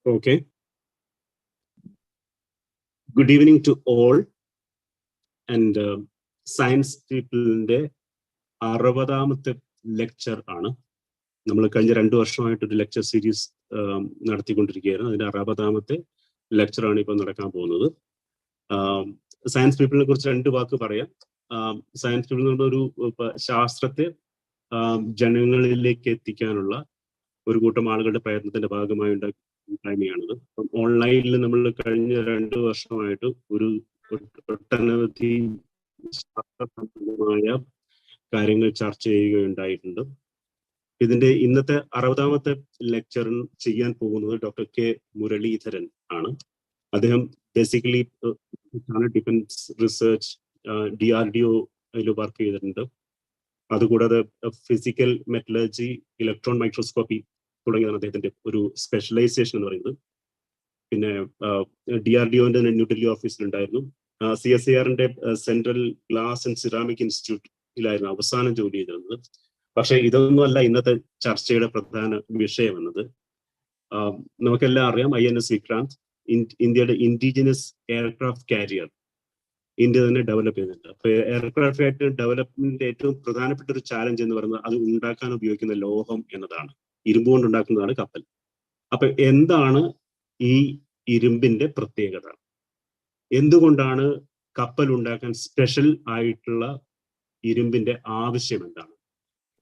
Okay. Good evening to all. And science people in the 60th lecture ആണ്. നമ്മൾ കഴിഞ്ഞ 2 വർഷമായിട്ടൊരു lecture series നടത്തിക്കൊണ്ടിരിക്കുകയായിരുന്നു. അതിന്റെ 60ാമത്തെ ലെക്ചറാണ് ഇപ്പോൾ നടക്കാൻ പോകുന്നത്. സയൻസ് പീപ്പിളിനെ കുറിച്ച് 2 വാക്ക് പറയാം. സയൻസ് പീപ്പിൾ എന്നൊരു ശാസ്ത്രത്തെ ജനങ്ങളിലേക്ക് എത്തിക്കാനുള്ള ഒരു കൂട്ടം ആളുകളുടെ പ്രയത്നത്തിന്റെ ഭാഗമായി ഉണ്ടാക്കിയാണിത്. അപ്പം ഓൺലൈനിൽ നമ്മൾ കഴിഞ്ഞ 2 വർഷമായിട്ട് ഒരു ഒട്ടനവധി ശാസ്ത്രസംബന്ധമായ കാര്യങ്ങൾ ചർച്ച ചെയ്യുകയുണ്ടായിട്ടുണ്ട്. ഇതിന്റെ ഇന്നത്തെ 60ാമത്തെ ലെക്ചർ ചെയ്യാൻ പോകുന്നത് ഡോക്ടർ കെ മുരളീധരൻ ആണ്. അദ്ദേഹം basically defence research DRDO work ചെയ്തിട്ടുണ്ട്. അതുകൂടാതെ ഫിസിക്കൽ മെറ്റലർജി, ഇലക്ട്രോൺ മൈക്രോസ്കോപ്പി തുടങ്ങിയതാണ് അദ്ദേഹത്തിന്റെ ഒരു സ്പെഷ്യലൈസേഷൻ എന്ന് പറയുന്നത്. പിന്നെ DRDOന്റെ ന്യൂഡൽഹി ഓഫീസിലുണ്ടായിരുന്നു. CSIRന്റെ സെൻട്രൽ ഗ്ലാസ് ആൻഡ് സിറാമിക് ഇൻസ്റ്റിറ്റ്യൂട്ടിലായിരുന്നു അവസാനം ജോലി ചെയ്തിരുന്നത്. പക്ഷെ ഇതൊന്നുമല്ല ഇന്നത്തെ ചർച്ചയുടെ പ്രധാന വിഷയം എന്നത്. നമുക്കെല്ലാം അറിയാം, INS വിക്രാന്ത് ഇന്ത്യയുടെ ഇൻഡിജിനസ് എയർക്രാഫ്റ്റ് കാരിയർ ഇന്ത്യ തന്നെ ഡെവലപ്പ് ചെയ്യുന്നുണ്ട്. അപ്പൊ എയർക്രാഫ്റ്റ് ഡെവലപ്മെന്റിന്റെ ഏറ്റവും പ്രധാനപ്പെട്ട ഒരു ചാലഞ്ച് എന്ന് പറയുന്നത് അത് ഉണ്ടാക്കാൻ ഉപയോഗിക്കുന്ന ലോഹം എന്നതാണ്. ഇരുമ്പ് കൊണ്ട് ഉണ്ടാക്കുന്നതാണ് കപ്പൽ. അപ്പൊ എന്താണ് ഈ ഇരുമ്പിന്റെ പ്രത്യേകത? എന്തുകൊണ്ടാണ് കപ്പൽ ഉണ്ടാക്കാൻ സ്പെഷ്യൽ ആയിട്ടുള്ള ഇരുമ്പിന്റെ ആവശ്യം എന്താണ്?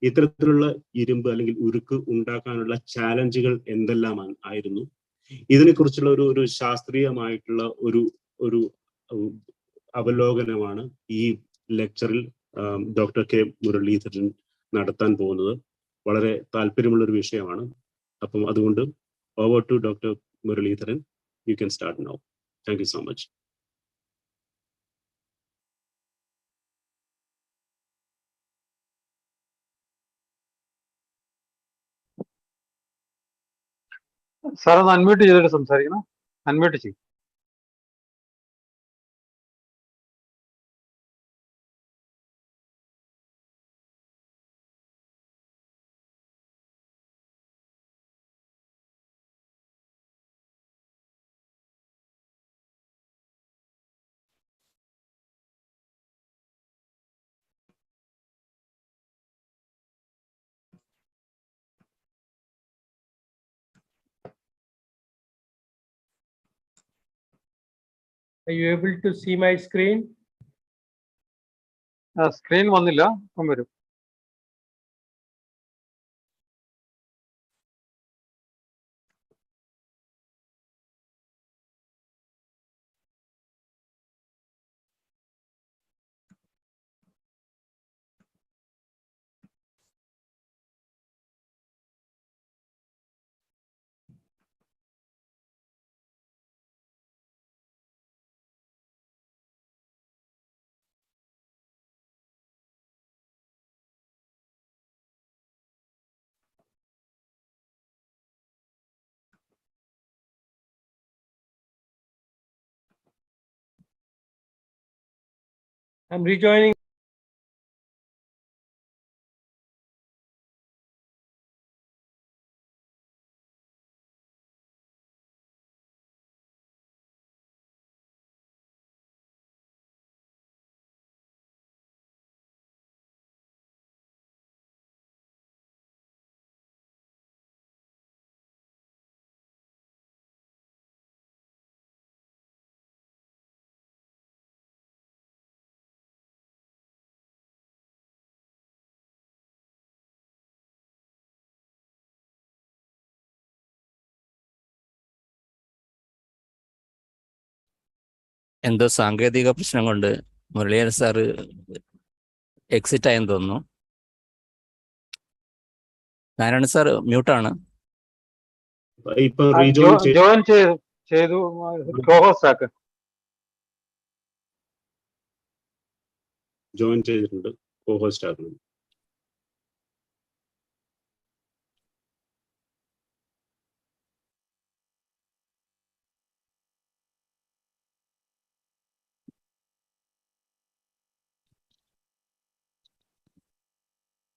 ഇത്തരത്തിലുള്ള ഇരുമ്പ് അല്ലെങ്കിൽ ഉരുക്ക് ഉണ്ടാക്കാനുള്ള ചാലഞ്ചുകൾ എന്തെല്ലാം ആയിരുന്നു? ഇതിനെക്കുറിച്ചുള്ള ഒരു ശാസ്ത്രീയമായിട്ടുള്ള ഒരു അവലോകനമാണ് ഈ ലെക്ചറിൽ ഡോക്ടർ കെ മുരളീധരൻ നടത്താൻ പോകുന്നത്. വളരെ താല്പര്യമുള്ള ഒരു വിഷയമാണ്. അപ്പം അതുകൊണ്ട് over to doctor Muralidharan. You can start now. Thank you so much. Sir ഒന്ന് അൺമ്യൂട്ട് ചെയ്തിട്ട് സംസാരിക്കണം. അൺമ്യൂട്ട് ചെയ്യും. Are you able to see my screen? Screen വന്നില്ല, ഇപ്പം വരും. I'm rejoining. എന്തോ സാങ്കേതിക പ്രശ്നം കൊണ്ട് മുരളീധരൻ സാറ് എക്സിറ്റ് ആയെന്ന് തോന്നുന്നു. നാരായണ സാർ മ്യൂട്ടാണ്. ജോയിൻ ചെയ്തു. കോഹോസ്റ്റ് ആക്ക്. ജോയിൻ ചെയ്തിട്ടുണ്ട്. കോഹോസ്റ്റ് ആക്കണം.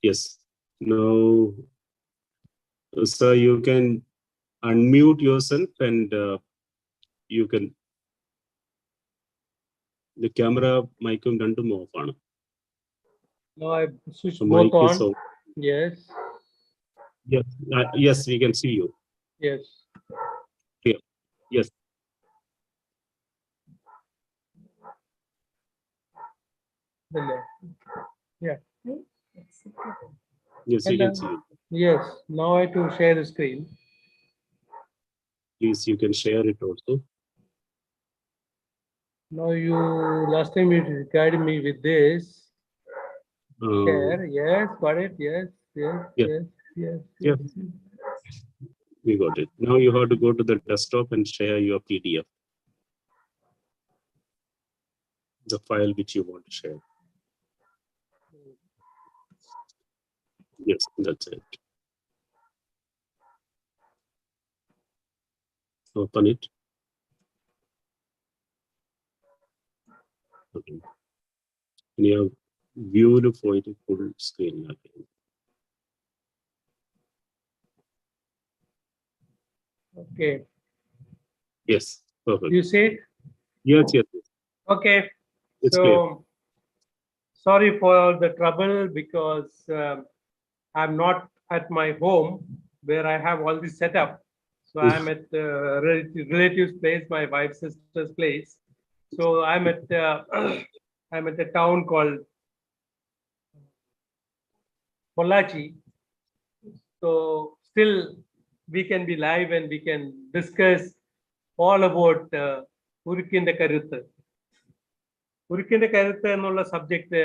Yes. No, sir, you can unmute yourself and you can. The camera mic രണ്ടും off ആണ്. Now I switch So both mic on. is off. Yes. Yes, yes, we can see you. Yes. Clear. Yes. Yeah. Yes, we can see you. Yes. Now I to share the screen. Please, you can share it also. Now you last time you guided me with this. Share. Yes, got it. Yes, yes, Yeah. yes, yes, Yeah. yes. We got it. Now you have to go to the desktop and share your PDF. The file which you want to share. Yes, that's it. Open it. Okay. You have viewed for it full screen. Okay. Yes, perfect. You see it? Yes, yes, yes. Okay. It's So clear. sorry for the trouble because I'm not at my home where I have all this set up. So I'm at relative's place, my wife's sister's place. So I'm at I'm at a town called Pollachi. So still we can be live and we can discuss all about Urukinte Karuthu. Urukinte Karuthu എന്നുള്ള subject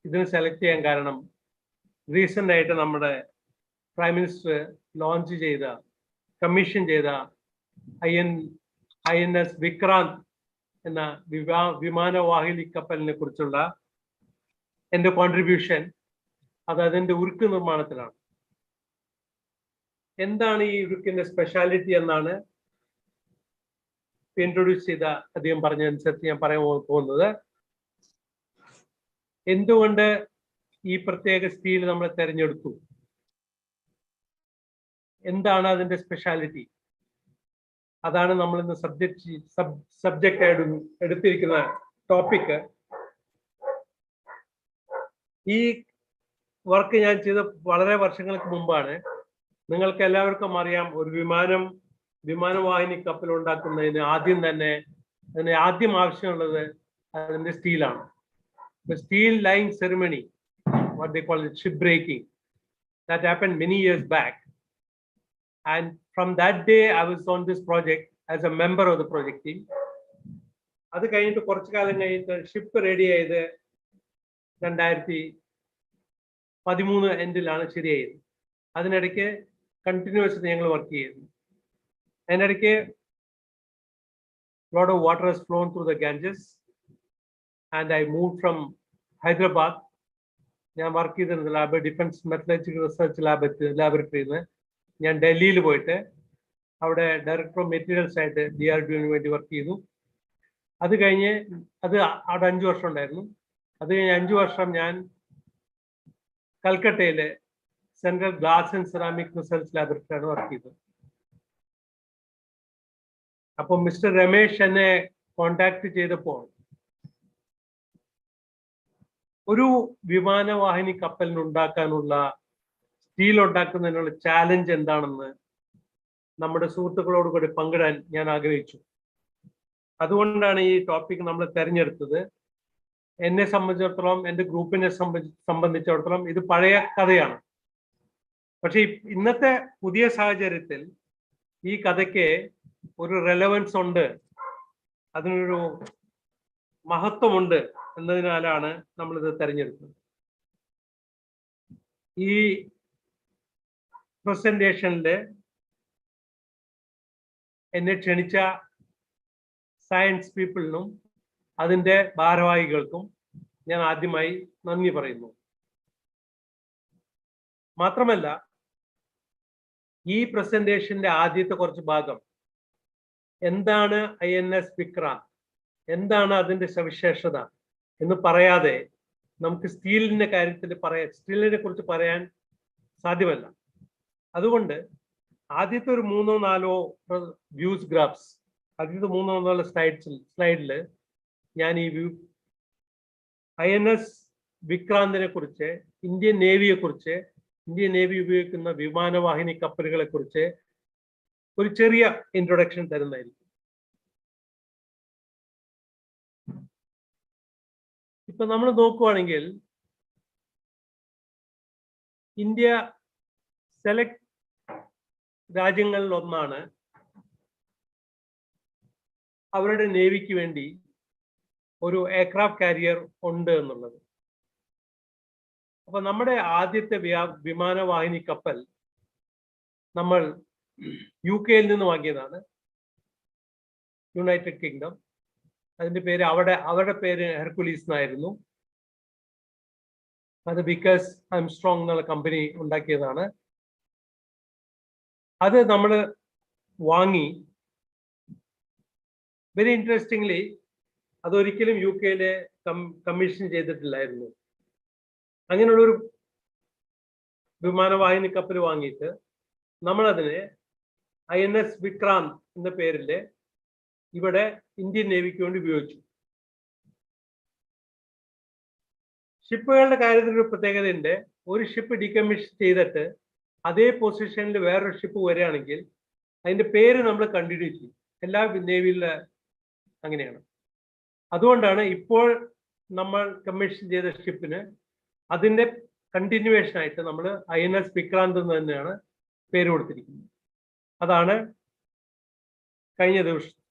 ഇതിന് select ചെയ്യാൻ കാരണം recent ആയിട്ട് നമ്മുടെ prime minister launch ചെയ്ത commission ചെയ്ത INS Vikrant എന്ന വിമാനവാഹിനി കപ്പലിനെ കുറിച്ചുള്ള എൻ്റെ കോൺട്രിബ്യൂഷൻ അത് അതിൻ്റെ ഉരുക്ക് നിർമ്മാണത്തിലാണ്. എന്താണ് ഈ ഉരുക്കിന്റെ സ്പെഷ്യാലിറ്റി എന്നാണ് ഇൻട്രൊഡ്യൂസ് ചെയ്ത അദ്ദേഹം പറഞ്ഞതനുസരിച്ച് ഞാൻ പറയാൻ പോകുന്നത്. എന്തുകൊണ്ട് ഈ പ്രത്യേക സ്റ്റീൽ നമ്മൾ തിരഞ്ഞെടുത്തു, എന്താണ് അതിന്റെ സ്പെഷ്യാലിറ്റി, അതാണ് നമ്മൾ ഇന്ന് സബ്ജക്റ്റ് ആയിട്ട് എടുത്തിരിക്കുന്ന ടോപ്പിക്. ഈ വർക്ക് ഞാൻ ചെയ്ത വളരെ വർഷങ്ങൾക്ക് മുമ്പാണ്. നിങ്ങൾക്ക് എല്ലാവർക്കും അറിയാം, ഒരു വിമാനവാഹിനി കപ്പൽ ഉണ്ടാക്കുന്നതിന് ആദ്യം ആവശ്യമുള്ളത് അതിന്റെ സ്റ്റീലാണ്. The steel line ceremony, what they call it, ship breaking, that happened many years back. And from that day, I was on this project as a member of the project team. അത് കഴിഞ്ഞിട്ട് കുറച്ചു കാലം കഴിഞ്ഞിട്ട് ship ready ആയത് 2013 എൻഡിലാണ് ശരിയായത്. അതിനിടയ്ക്ക് continuous ഞങ്ങൾ work ചെയ്തു. അതിനിടയ്ക്ക് lot of water has flown through the Ganges. And I moved from Hyderabad. ഞാൻ വർക്ക് ചെയ്തിരുന്ന ലാബ് ഡിഫൻസ് മെത്തലജിക്കൽ റിസർച്ച് ലാബറട്ടറിന്ന് ഞാൻ ഡൽഹിയിൽ പോയിട്ട് അവിടെ ഡയറക്ടർ ഓഫ് മെറ്റീരിയൽസ് ആയിട്ട് DRDOന് വേണ്ടി വർക്ക് ചെയ്തു. അത് കഴിഞ്ഞ് അവിടെ 5 വർഷം ഉണ്ടായിരുന്നു. അത് കഴിഞ്ഞ് 5 വർഷം ഞാൻ കൽക്കട്ടയിലെ central glass and ceramic research ലാബറട്ടറിയാണ് വർക്ക് ചെയ്തത്. അപ്പോൾ മിസ്റ്റർ രമേശ് എന്നെ കോണ്ടാക്ട് ചെയ്തപ്പോൾ ഒരു വിമാനവാഹിനി കപ്പലിന് ഉണ്ടാക്കാനുള്ള സ്റ്റീൽ ഉണ്ടാക്കുന്നതിനുള്ള ചാലഞ്ച് എന്താണെന്ന് നമ്മുടെ സുഹൃത്തുക്കളോട് കൂടി പങ്കിടാൻ ഞാൻ ആഗ്രഹിച്ചു. അതുകൊണ്ടാണ് ഈ ടോപ്പിക് നമ്മൾ തിരഞ്ഞെടുത്തത്. എന്നെ സംബന്ധിച്ചിടത്തോളം, എൻ്റെ ഗ്രൂപ്പിനെ സംബന്ധിച്ചിടത്തോളം ഇത് പഴയ കഥയാണ്. പക്ഷെ ഇന്നത്തെ പുതിയ സാഹചര്യത്തിൽ ഈ കഥയ്ക്ക് ഒരു റെലവൻസ് ഉണ്ട്, അതിനൊരു മഹത്വമുണ്ട് എന്നതിനാലാണ് നമ്മളിത് തെരഞ്ഞെടുക്കുന്നത്. ഈ പ്രസന്റേഷനില് എന്നെ ക്ഷണിച്ച സയൻസ് പീപ്പിളിനും അതിൻ്റെ ഭാരവാഹികൾക്കും ഞാൻ ആദ്യമായി നന്ദി പറയുന്നു. മാത്രമല്ല, ഈ പ്രസന്റേഷന്റെ ആദ്യത്തെ കുറച്ച് ഭാഗം എന്താണ് INS വിക്രാന്ത്, എന്താണ് അതിന്റെ സവിശേഷത എന്ന് പറയാതെ നമുക്ക് സ്റ്റീലിന്റെ കാര്യത്തിൽ സ്റ്റീലിനെ കുറിച്ച് പറയാൻ സാധ്യമല്ല. അതുകൊണ്ട് ആദ്യത്തെ ഒരു 3-4 വ്യൂസ് ഗ്രാഫ്സ്, ആദ്യത്തെ 3-4 സ്ലൈഡിൽ ഞാൻ ഈ INS വിക്രാന്തിനെ കുറിച്ച്, ഇന്ത്യൻ നേവിയെ കുറിച്ച്, ഇന്ത്യൻ നേവി ഉപയോഗിക്കുന്ന വിമാനവാഹിനി കപ്പലുകളെ കുറിച്ച് ഒരു ചെറിയ ഇൻട്രൊഡക്ഷൻ തരുന്നതായിരിക്കും. ഇപ്പൊ നമ്മൾ നോക്കുവാണെങ്കിൽ ഇന്ത്യ സെലക്ട് രാജ്യങ്ങളിൽ ഒന്നാണ് അവരുടെ നേവിക്ക് വേണ്ടി ഒരു എയർക്രാഫ്റ്റ് കാരിയർ ഉണ്ട് എന്നുള്ളത്. അപ്പൊ നമ്മുടെ ആദ്യത്തെ വിമാനവാഹിനി കപ്പൽ നമ്മൾ UK-യിൽ നിന്ന് വാങ്ങിയതാണ്, യുണൈറ്റഡ് കിങ്ഡം. അതിന്റെ പേര് അവരുടെ പേര് ഹെർക്കുലീസ് എന്നായിരുന്നു. അത് ബിക്കോസ് ആംസ്ട്രോങ് എന്നുള്ള കമ്പനി ഉണ്ടാക്കിയതാണ്. അത് നമ്മൾ വാങ്ങി. വെരി ഇൻട്രസ്റ്റിംഗ്ലി അതൊരിക്കലും UK-യിൽ കമ്മീഷൻ ചെയ്തിട്ടില്ലായിരുന്നു. അങ്ങനെയുള്ളൊരു വിമാനവാഹിനി കപ്പൽ വാങ്ങിയിട്ട് നമ്മളതിനെ INS വിക്രാന്ത് എന്ന പേരിൽ ഇവിടെ ഇന്ത്യൻ നേവിക്ക് വേണ്ടി ഉപയോഗിച്ചു. ഷിപ്പുകളുടെ കാര്യത്തിൽ ഒരു പ്രത്യേകതയുണ്ട്. ഒരു ഷിപ്പ് ഡീകമ്മീഷൻ ചെയ്തിട്ട് അതേ പൊസിഷനിൽ വേറൊരു ഷിപ്പ് വരികയാണെങ്കിൽ അതിന്റെ പേര് നമ്മൾ കണ്ടിന്യൂ ചെയ്യും. എല്ലാ നേവിയിലെ അങ്ങനെയാണ്. അതുകൊണ്ടാണ് ഇപ്പോൾ നമ്മൾ കമ്മീഷൻ ചെയ്ത ഷിപ്പിന് അതിന്റെ കണ്ടിന്യൂവേഷൻ ആയിട്ട് നമ്മൾ INS വിക്രാന്ത് എന്ന് തന്നെയാണ് പേര് കൊടുത്തിരിക്കുന്നത്. അതാണ്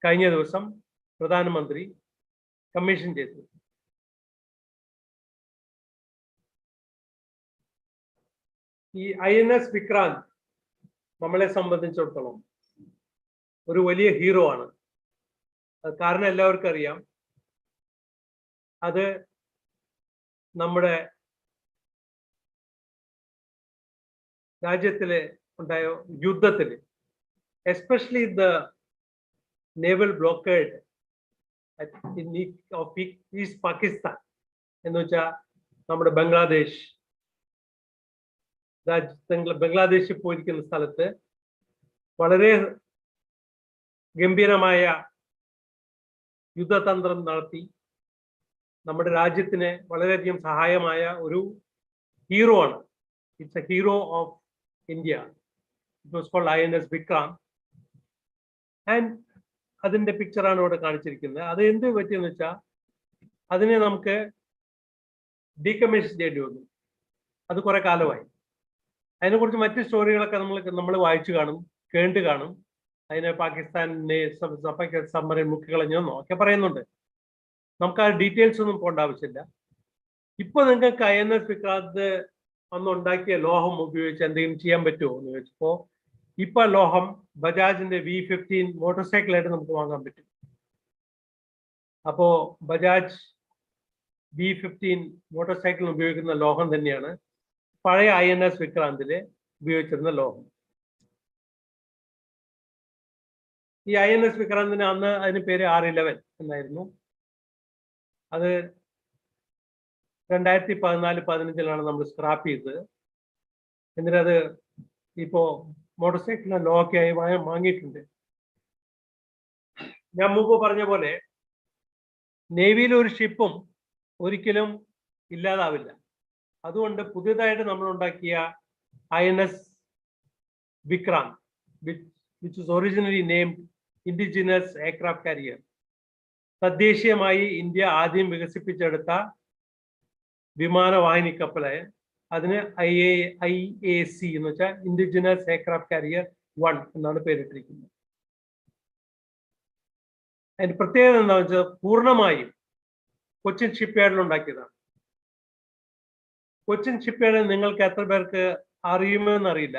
കഴിഞ്ഞ ദിവസം പ്രധാനമന്ത്രി കമ്മീഷൻ ചെയ്തത്. ഈ INS വിക്രാന്ത് നമ്മളെ സംബന്ധിച്ചിടത്തോളം ഒരു വലിയ ഹീറോ ആണ്. കാരണം എല്ലാവർക്കും അറിയാം, അത് നമ്മുടെ രാജ്യത്തിലെ ഉണ്ടായ യുദ്ധത്തിൽ, especially the naval blockade of east Pakistan എന്ന് വെച്ചാൽ നമ്മുടെ ബംഗ്ലാദേശിൽ പോയിരിക്കുന്ന സ്ഥലത്ത് വളരെ ഗംഭീരമായ യുദ്ധതന്ത്രം നടത്തി നമ്മുടെ രാജ്യത്തിന് വളരെയധികം സഹായമായ ഒരു ഹീറോ ആണ്. It's a hero of India. It was called INS Vikrant. And അതിന്റെ പിക്ചറാണ് ഇവിടെ കാണിച്ചിരിക്കുന്നത്. അത് എന്ത് പറ്റിയെന്ന് വെച്ചാൽ അതിനെ നമുക്ക് ഡീകമ്മീഷൻ ചെയ്യേണ്ടി വന്നു. അത് കുറെ കാലമായി. അതിനെക്കുറിച്ച് മറ്റ് സ്റ്റോറികളൊക്കെ നമ്മൾ വായിച്ചു കാണും, കേട്ട് കാണും. അതിനെ പാകിസ്ഥാനെ സബ്മറൈൻ മുക്കിക്കളഞ്ഞെന്നോ ഒക്കെ പറയുന്നുണ്ട്. നമുക്ക് ആ ഡീറ്റെയിൽസ് ഒന്നും പോകേണ്ട ആവശ്യമില്ല. ഇപ്പൊ നിങ്ങൾക്ക് INS വിക്രാന്ത് അന്നുണ്ടാക്കിയ ലോഹം ഉപയോഗിച്ച് എന്തെങ്കിലും ചെയ്യാൻ പറ്റുമോ എന്ന് ചോദിച്ചപ്പോ ഇപ്പൊ ലോഹം ബജാജിന്റെ V15 മോട്ടോർ സൈക്കിളായിട്ട് നമുക്ക് വാങ്ങാൻ പറ്റും. അപ്പോ ബജാജ് V15 മോട്ടോർ സൈക്കിൾ ഉപയോഗിക്കുന്ന ലോഹം തന്നെയാണ് പഴയ INS വിക്രാന്തില് ഉപയോഗിച്ചിരുന്ന ലോഹം. ഈ INS വിക്രാന്തിന് അന്ന് അതിന് പേര് R11 എന്നായിരുന്നു. അത് 2014-15 നമ്മൾ സ്ക്രാപ്പ് ചെയ്തത്. എന്നിട്ട് അത് ഇപ്പോ മോട്ടോർ സൈക്കിളിന് ലോക്കായി വാങ്ങിയിട്ടുണ്ട്. ഞാൻ മുമ്പ് പറഞ്ഞ പോലെ നേവിയിലെ ഒരു ഷിപ്പും ഒരിക്കലും ഇല്ലാതാവില്ല. അതുകൊണ്ട് പുതിയതായിട്ട് നമ്മൾ ഉണ്ടാക്കിയ INS Vikrant, which was originally named Indigenous aircraft carrier, തദ്ദേശീയമായി ഇന്ത്യ ആദ്യം വികസിപ്പിച്ചെടുത്ത വിമാനവാഹിനി കപ്പലായ അതിന് IAC എന്ന് വെച്ചാൽ ഇൻഡിജിനസ് എയർക്രാഫ്റ്റ് കാരിയർ 1 എന്നാണ് പേരിട്ടിരിക്കുന്നത്. അതിന്റെ പ്രത്യേകത എന്താണെന്ന് വെച്ചാൽ പൂർണ്ണമായും കൊച്ചിൻ ഷിപ്പ്യാർഡിൽ ഉണ്ടാക്കിയതാണ്. കൊച്ചിൻ ഷിപ്പ്യാർഡ് നിങ്ങൾക്ക് എത്ര പേർക്ക് അറിയുമെന്ന് അറിയില്ല.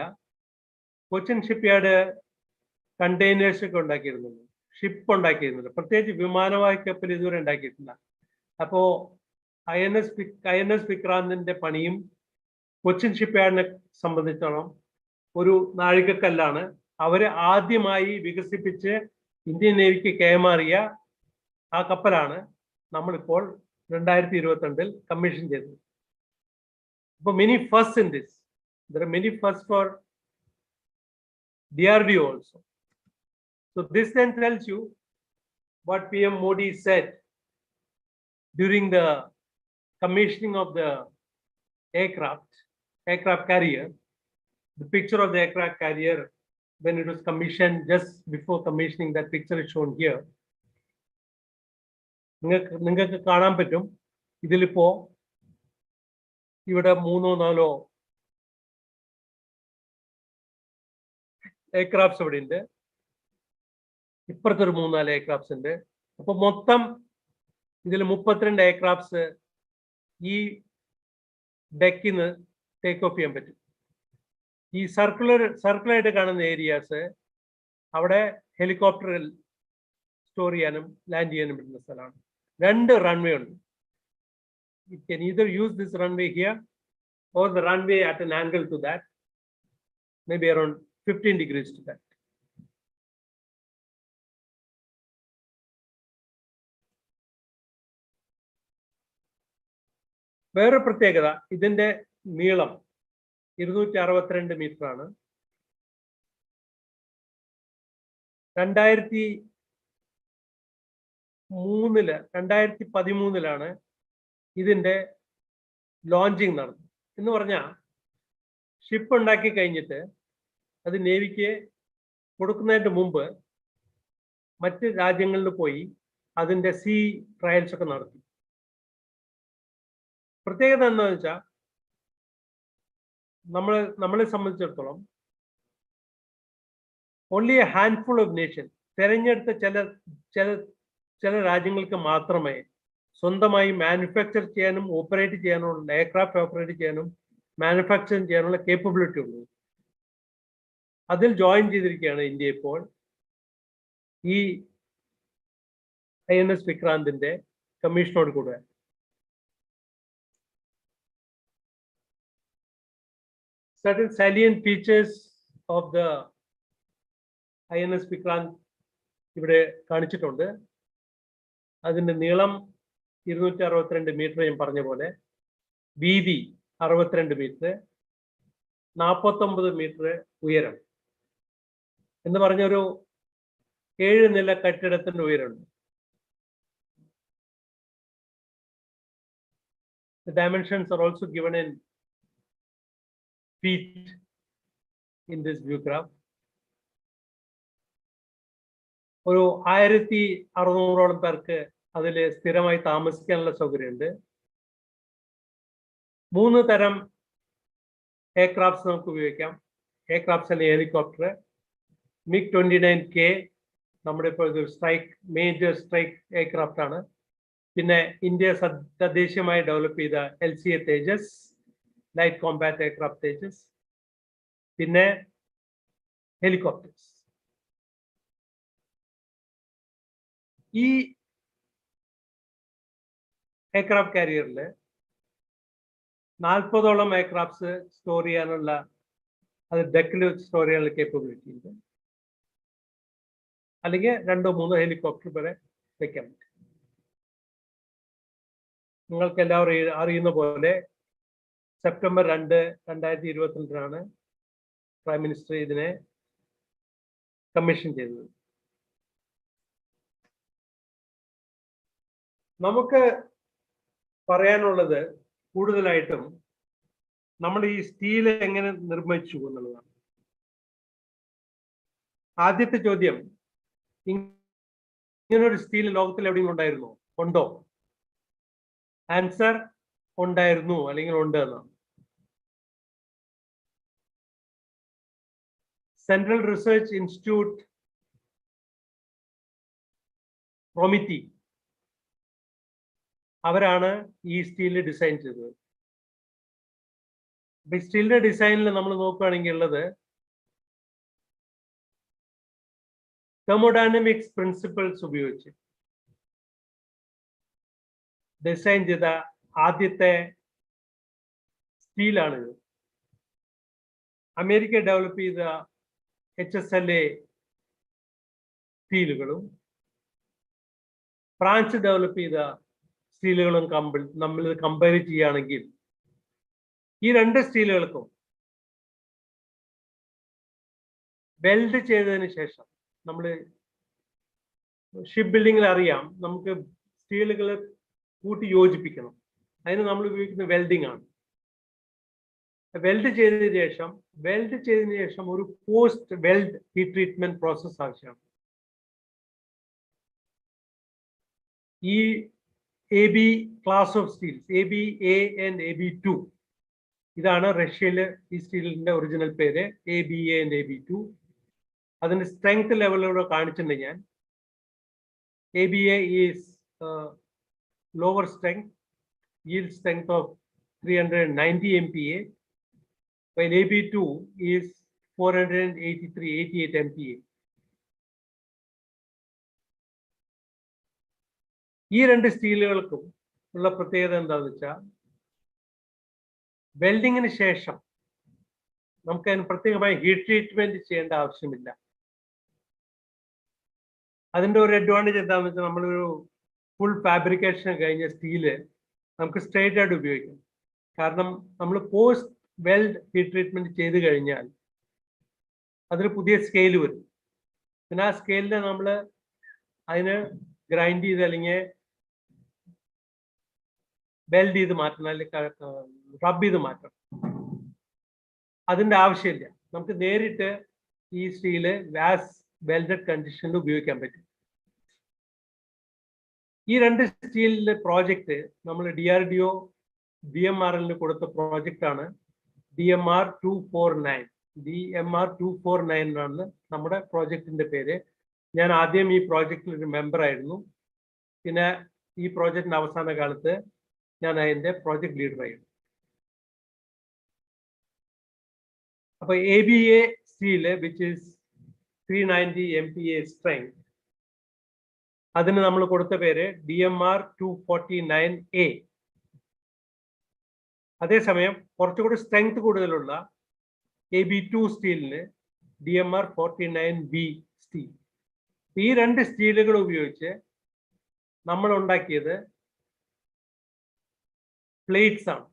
കൊച്ചിൻ ഷിപ്പ്യാർഡ് കണ്ടെയ്നേഴ്സ് ഒക്കെ ഉണ്ടാക്കിയിരുന്നുള്ളൂ, ഷിപ്പ് ഉണ്ടാക്കിയിരുന്നില്ല. പ്രത്യേകിച്ച് വിമാനവാഹി കപ്പൽ ഇതുവരെ ഉണ്ടാക്കിയിട്ടില്ല. അപ്പോ INS വിക്രാന്തിന്റെ പണിയും കൊച്ചിൻ ഷിപ്പ്യാർഡിനെ സംബന്ധിച്ചോളം ഒരു നാഴികക്കല്ലാണ്. അവര് ആദ്യമായി വികസിപ്പിച്ച് ഇന്ത്യൻ നേവിക്ക് കൈമാറിയ ആ കപ്പലാണ് നമ്മളിപ്പോൾ 2022 കമ്മീഷൻ ചെയ്തത്. അപ്പൊ many first in this, there are many first for DRDO also. So this then tells you what PM Modi said during the commissioning of the aircraft carrier. The picture of the aircraft carrier when it was commissioned, just before commissioning, that picture is shown here. നിങ്ങൾക്ക് കാണാൻ പറ്റും ഇതിലിപ്പോ ഇവിടെ 3-4 aircrafts ഇവിടെ ഉണ്ട്, ഇപ്പുറത്തൊരു 3-4 aircrafts ഉണ്ട്. അപ്പൊ മൊത്തം ഇതിൽ 32 എയർക്രാഫ്റ്റ്സ് ഈ ഡെക്കിൽ നിന്ന് ടേക്ക് ഓഫ് ചെയ്യാൻ പറ്റും. ഈ സർക്കുലറായിട്ട് കാണുന്ന ഏരിയാസ് അവിടെ ഹെലികോപ്റ്ററിൽ സ്റ്റോർ ചെയ്യാനും ലാൻഡ് ചെയ്യാനും പറ്റുന്ന സ്ഥലമാണ്. 2 റൺവേ ഉണ്ട്. You can either use this runway here or the runway at an angle to that, maybe around 15 degrees to that. വേറെ പ്രത്യേകത, ഇതിന്റെ നീളം 262 മീറ്റർ ആണ്. 2013 ഇതിന്റെ ലോഞ്ചിങ് നടന്നു. എന്ന് പറഞ്ഞാൽ ഷിപ്പ് ഉണ്ടാക്കി കഴിഞ്ഞിട്ട് അത് നേവിക്ക് കൊടുക്കുന്നതിന് മുമ്പ് മറ്റ് രാജ്യങ്ങളിൽ പോയി അതിന്റെ സീ ട്രയൽസ് ഒക്കെ നടത്തി. പ്രത്യേകത എന്താണെന്ന് വെച്ചാൽ നമ്മളെ സംബന്ധിച്ചിടത്തോളം only A handful of nation, തെരഞ്ഞെടുത്ത ചില രാജ്യങ്ങൾക്ക് മാത്രമേ സ്വന്തമായി മാനുഫാക്ചർ ചെയ്യാനും ഓപ്പറേറ്റ് ചെയ്യാനുള്ള എയർക്രാഫ്റ്റ് ഓപ്പറേറ്റ് ചെയ്യാനും മാനുഫാക്ചറിങ് ചെയ്യാനുള്ള കേപ്പബിലിറ്റി ഉള്ളൂ. അതിൽ ജോയിൻ ചെയ്തിരിക്കുകയാണ് ഇന്ത്യ ഇപ്പോൾ. ഈ INS വിക്രാന്തിന്റെ കമ്മീഷനോട് കൂടെ. Certain salient features of the INS Vikrant ഇവിടെ കാണിച്ചിട്ടുണ്ട്. അതിന്റെ നീളം 262 മീറ്റർ ഞാൻ പറഞ്ഞ പോലെ, വീതി 62 മീറ്റർ, 49 മീറ്റർ ഉയരം എന്ന് പറഞ്ഞൊരു 7 നില കെട്ടിടത്തിന്റെ ഉയരമുണ്ട്. The dimensions are also given in feet in this viewcraft. ഒരു 1600ഓളം പേർക്ക് അതിൽ സ്ഥിരമായി താമസിക്കാനുള്ള സൗകര്യമുണ്ട്. 3 തരം എയർക്രാഫ്റ്റ്സ് നമുക്ക് ഉപയോഗിക്കാം. എയർക്രാഫ്റ്റ്സ് അല്ലെങ്കിൽ ഹെലികോപ്റ്റർ. MiG-29K നമ്മുടെ ഇപ്പോൾ ഒരു മേജർ സ്ട്രൈക്ക് എയർക്രാഫ്റ്റ് ആണ്. പിന്നെ ഇന്ത്യ തദ്ദേശീയമായി ഡെവലപ്പ് ചെയ്ത LCA തേജസ്, ലൈറ്റ് കോമ്പാറ്റ് എയർക്രാഫ്റ്റ് തേജസ്. പിന്നെ ഹെലികോപ്റ്റേഴ്സ്. ഈ എയർക്രാഫ്റ്റ് കാരിയറിൽ 40ഓളം എയർക്രാഫ്റ്റ്സ് സ്റ്റോർ ചെയ്യാനുള്ള, അത് ഡെക്കിൽ സ്റ്റോർ ചെയ്യാനുള്ള കേപ്പബിലിറ്റി ഉണ്ട്. അല്ലെങ്കിൽ 2-3 ഹെലികോപ്റ്റർ വരെ വയ്ക്കാൻ പറ്റും. നിങ്ങൾക്ക് എല്ലാവരും അറിയുന്ന പോലെ സെപ്റ്റംബർ 2, 2022 പ്രൈം മിനിസ്റ്റർ ഇതിനെ കമ്മീഷൻ ചെയ്തത്. നമുക്ക് പറയാനുള്ളത് കൂടുതലായിട്ടും നമ്മൾ ഈ സ്റ്റീൽ എങ്ങനെ നിർമ്മിച്ചു എന്നുള്ളതാണ്. ആദ്യത്തെ ചോദ്യം, ഇങ്ങനൊരു സ്റ്റീൽ ലോകത്തിൽ എവിടെയെങ്കിലും ഉണ്ടായിരുന്നോ? ഉണ്ടോ? ആൻസർ ഉണ്ടായിരുന്നു, അല്ലെങ്കിൽ ഉണ്ട് എന്നാണ്. സെൻട്രൽ റിസർച്ച് ഇൻസ്റ്റിറ്റ്യൂട്ട് പ്രൊമിറ്റി അവരാണ് ഈ സ്റ്റീൽ ഡിസൈൻ ചെയ്തത്. ഈ സ്റ്റീലിന്റെ ഡിസൈനിൽ നമ്മൾ നോക്കുകയാണെങ്കിൽ ഉള്ളത് തെർമോഡൈനാമിക്സ് പ്രിൻസിപ്പിൾസ് ഉപയോഗിച്ച് ഡിസൈൻ ചെയ്ത ആദ്യത്തെ സ്റ്റീലാണിത്. അമേരിക്ക ഡെവലപ്പ് ചെയ്ത HSLA സ്റ്റീലുകളും ഫ്രാൻസ് ഡെവലപ്പ് ചെയ്ത സ്റ്റീലുകളും നമ്മൾ കമ്പയർ ചെയ്യുകയാണെങ്കിൽ ഈ 2 സ്റ്റീലുകൾക്കും വെൽഡ് ചെയ്തതിന് ശേഷം നമ്മൾ ഷിപ്പ് ബിൽഡിങ്ങിൽ അറിയാം, നമുക്ക് സ്റ്റീലുകൾ കൂട്ടി യോജിപ്പിക്കണം. അതിന് നമ്മൾ ഉപയോഗിക്കുന്ന വെൽഡിംഗ് ആണ്. വെൽഡ് ചെയ്തതിന് ശേഷം ഒരു post weld heat treatment process ആവശ്യമാണ്. ഈ AB class of steels, ABA and AB2, ഇതാണ് റഷ്യയിലെ ഈ സ്റ്റീലിന്റെ ഒറിജിനൽ പേര്, ABA ആൻഡ് AB2. അതിന്റെ സ്ട്രെങ്ത് ലെവലിലൂടെ കാണിച്ചിട്ടുണ്ട് ഞാൻ. ABA is lower strength, yield strength of 390 MPa, while AB2 is 488 MPa. ഈ രണ്ട് സ്റ്റീലുകൾക്കും ഉള്ള പ്രത്യേകത എന്താണെന്ന് വെച്ചാൽ, വെൽഡിങ്ങിന് ശേഷം നമുക്ക് അതിന് പ്രത്യേകമായി ഹീറ്റ് ട്രീറ്റ്മെന്റ് ചെയ്യേണ്ട ആവശ്യമില്ല. അതിന്റെ ഒരു അഡ്വാൻറ്റേജ് എന്താണെന്ന് വെച്ചാൽ, നമ്മളൊരു ഫുൾ ഫാബ്രിക്കേഷൻ കഴിഞ്ഞ സ്റ്റീല് നമുക്ക് സ്ട്രേറ്റ് ആയിട്ട് ഉപയോഗിക്കാം. കാരണം നമ്മൾ പോസ്റ്റ് വെൽഡ് ഹീറ്റ് ട്രീറ്റ്മെന്റ് ചെയ്ത് കഴിഞ്ഞാൽ അതിന് പുതിയ സ്കെയിൽ വരും. പിന്നെ ആ സ്കെയിലിനെ നമ്മൾ അതിന് ഗ്രൈൻഡ് ചെയ്ത് അല്ലെങ്കിൽ വെൽഡ് ചെയ്ത് മാറ്റണം, അല്ലെങ്കിൽ റബ് ചെയ്ത് മാറ്റണം. അതിന്റെ ആവശ്യമില്ല. നമുക്ക് നേരിട്ട് ഈ സ്റ്റീല് വാസ് വെൽഡഡ് കണ്ടീഷനിൽ ഉപയോഗിക്കാൻ പറ്റും. ഈ രണ്ട് സ്റ്റീലിന്റെ പ്രോജക്റ്റ് നമ്മൾ DRDO DMRL കൊടുത്ത പ്രോജക്റ്റ് ആണ് DMR 249. DMR 249 എന്നാണ് നമ്മുടെ പ്രോജക്റ്റിന്റെ പേര്. ഞാൻ ആദ്യം ഈ പ്രോജക്റ്റിൽ ഒരു മെമ്പർ ആയിരുന്നു. പിന്നെ ഈ പ്രോജക്റ്റിന്റെ അവസാന കാലത്ത് ഞാൻ അതിന്റെ പ്രോജക്ട് ലീഡറായിരുന്നു. അപ്പൊ ABA steel which is 390 MPa strength, അതിന് നമ്മൾ കൊടുത്ത പേര് DMR 249A. അതേസമയം കുറച്ചുകൂടി സ്ട്രെങ്ത് കൂടുതലുള്ള AB2 സ്റ്റീലിന് DMR 49B സ്റ്റീൽ. ഈ രണ്ട് സ്റ്റീലുകൾ ഉപയോഗിച്ച് നമ്മൾ ഉണ്ടാക്കിയത് പ്ലേറ്റ്സ് ആണ്.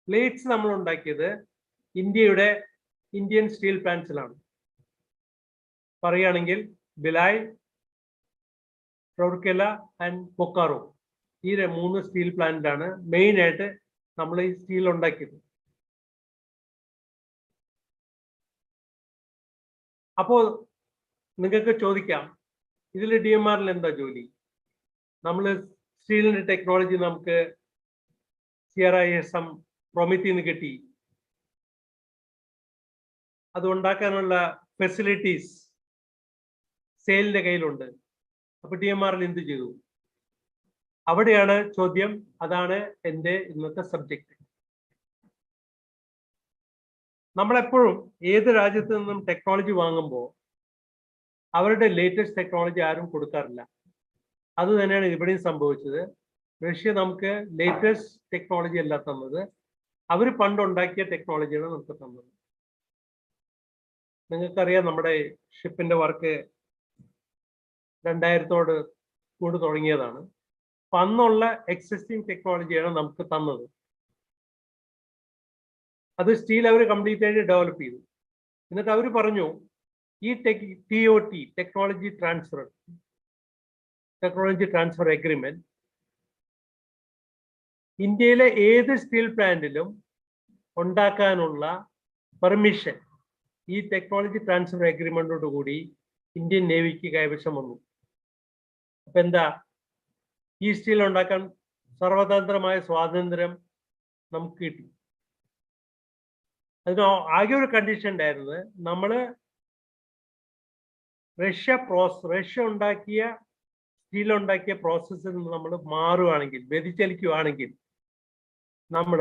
പ്ലേറ്റ്സ് നമ്മൾ ഉണ്ടാക്കിയത് ഇന്ത്യൻ സ്റ്റീൽ പ്ലാന്റ്സിലാണ്. പറയുകയാണെങ്കിൽ ബിലായ്, റൗർക്കെല ആൻഡ് ബൊക്കാറോ, ഈ 3 സ്റ്റീൽ പ്ലാന്റാണ് മെയിൻ ആയിട്ട് നമ്മൾ ഈ സ്റ്റീൽ ഉണ്ടാക്കിയത്. അപ്പോൾ നിങ്ങൾക്ക് ചോദിക്കാം, ഇതിൽ DMRL എന്താ ജോലി? നമ്മൾ സ്റ്റീലിന്റെ ടെക്നോളജി നമുക്ക് CRISM പ്രൊമിത്തിന്ന് കിട്ടി. അത് ഉണ്ടാക്കാനുള്ള ഫെസിലിറ്റീസ് സെയിലിന്റെ കയ്യിലുണ്ട്. അപ്പൊ DMRL എന്ത് ചെയ്തു? അവിടെയാണ് ചോദ്യം. അതാണ് എൻ്റെ ഇന്നത്തെ സബ്ജക്റ്റ്. നമ്മളെപ്പോഴും ഏത് രാജ്യത്ത് നിന്നും ടെക്നോളജി വാങ്ങുമ്പോൾ അവരുടെ ലേറ്റസ്റ്റ് ടെക്നോളജി ആരും കൊടുക്കാറില്ല. അത് തന്നെയാണ് ഇവിടെയും സംഭവിച്ചത്. റഷ്യ നമുക്ക് ലേറ്റസ്റ്റ് ടെക്നോളജി അല്ല തന്നത്, അവർ പണ്ടുണ്ടാക്കിയ ടെക്നോളജിയാണ് നമുക്ക് തന്നത്. നിങ്ങൾക്കറിയാം, നമ്മുടെ ഷിപ്പിന്റെ വർക്ക് 2000 കൂടി തുടങ്ങിയതാണ്. അപ്പൊ അന്നുള്ള എക്സിസ്റ്റിംഗ് ടെക്നോളജിയാണ് നമുക്ക് തന്നത്. അത് സ്റ്റീൽ അവർ കംപ്ലീറ്റ് ആയിട്ട് ഡെവലപ്പ് ചെയ്തു. എന്നിട്ട് അവർ പറഞ്ഞു, ഈ TOT ടെക്നോളജി ട്രാൻസ്ഫർ എഗ്രിമെന്റ് ഇന്ത്യയിലെ ഏത് സ്റ്റീൽ പ്ലാന്റിലും ഉണ്ടാക്കാനുള്ള പെർമിഷൻ ഈ ടെക്നോളജി ട്രാൻസ്ഫർ എഗ്രിമെന്റോട് കൂടി ഇന്ത്യൻ നേവിക്ക് കൈവശം വന്നു. അപ്പൊ എന്താ, ഈ സ്റ്റീൽ ഉണ്ടാക്കാൻ സർവതന്ത്രമായ സ്വാതന്ത്ര്യം നമുക്ക് കിട്ടി. അതിന് ആകെ ഒരു കണ്ടീഷൻ ഉണ്ടായിരുന്നത്, നമ്മള് റഷ്യ ഉണ്ടാക്കിയ സ്റ്റീൽ ഉണ്ടാക്കിയ പ്രോസസ്സിൽ നിന്ന് നമ്മൾ മാറുകയാണെങ്കിൽ, വ്യതിചലിക്കുകയാണെങ്കിൽ, നമ്മൾ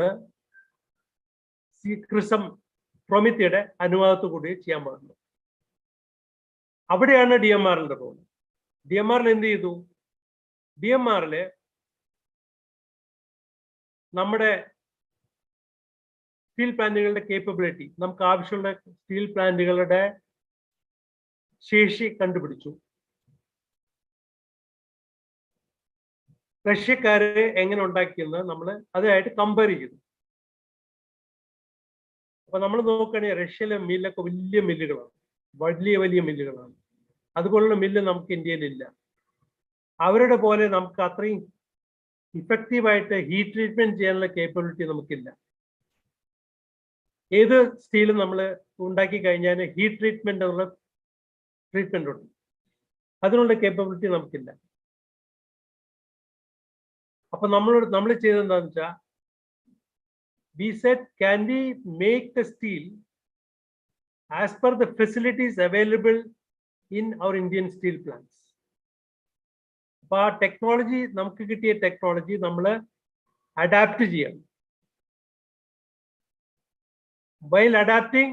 പ്രൊമിത്തിയുടെ അനുവാദത്തോടു കൂടി ചെയ്യാൻ പാടുള്ളൂ. അവിടെയാണ് DMRLന്റെ റോൾ. DMRL എന്ത് ചെയ്തു? DMRL നമ്മുടെ സ്റ്റീൽ പ്ലാന്റുകളുടെ കേപ്പബിലിറ്റി, നമുക്ക് ആവശ്യമുള്ള സ്റ്റീൽ പ്ലാന്റുകളുടെ ശേഷി കണ്ടുപിടിച്ചു. റഷ്യക്കാര് എങ്ങനെ ഉണ്ടാക്കിയെന്ന് നമ്മൾ അതുമായിട്ട് കമ്പയർ ചെയ്തു. അപ്പൊ നമ്മൾ നോക്കുകയാണെങ്കിൽ റഷ്യയിലെ മില്ലൊക്കെ വലിയ മില്ലുകളാണ്. വലിയ വലിയ മില്ലുകളാണ്. അതുപോലുള്ള മില്ല് നമുക്ക് ഇന്ത്യയിലില്ല. അവരുടെ പോലെ നമുക്ക് അത്രയും ഇഫക്റ്റീവായിട്ട് ഹീറ്റ് ട്രീറ്റ്മെന്റ് ചെയ്യാനുള്ള കേപ്പബിലിറ്റി നമുക്കില്ല. ഏത് സ്റ്റീലും നമ്മൾ ഉണ്ടാക്കി കഴിഞ്ഞാൽ ഹീറ്റ് ട്രീറ്റ്മെന്റ് എന്നുള്ള ട്രീറ്റ്മെന്റ് ഉണ്ട്. അതിനുള്ള കേപ്പബിലിറ്റി നമുക്കില്ല. അപ്പൊ നമ്മൾ ചെയ്തത് എന്താണെന്ന് വെച്ചാൽ, we said, can we make the steel as per the facilities available in our Indian steel plants? അപ്പൊ ആ ടെക്നോളജി, നമുക്ക് കിട്ടിയ ടെക്നോളജി നമ്മൾ അഡാപ്റ്റ് ചെയ്യണം. While adapting,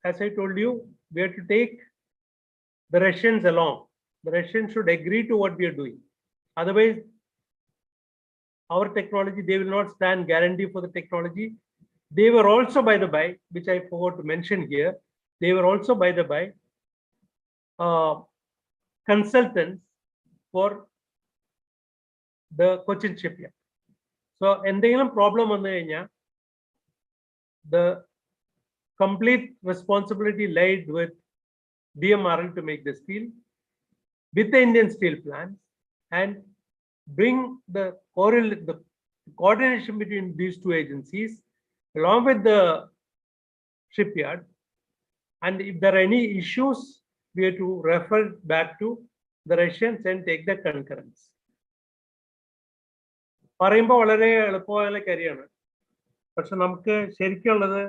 as I told you, we have to take the Russians along. The Russians should agree to what we are doing. Otherwise, our technology, they will not stand guarantee for the technology. They were also, by the by, which I forgot to mention here, they were also, by the by, consultants for the Cochin shipyard. So, എന്തെങ്കിലും problem വന്നു കഴിഞ്ഞാൽ, the complete responsibility laid with DMRL to make the steel with the Indian steel plants and bring the coordination between these two agencies along with the shipyard. And if there are any issues, we have to refer back to the Russians and take the concurrence. പറയുമ്പോൾ വളരെ എളുപ്പമായ കാര്യമാണ്. പക്ഷെ നമുക്ക് ശരിക്കുള്ളത്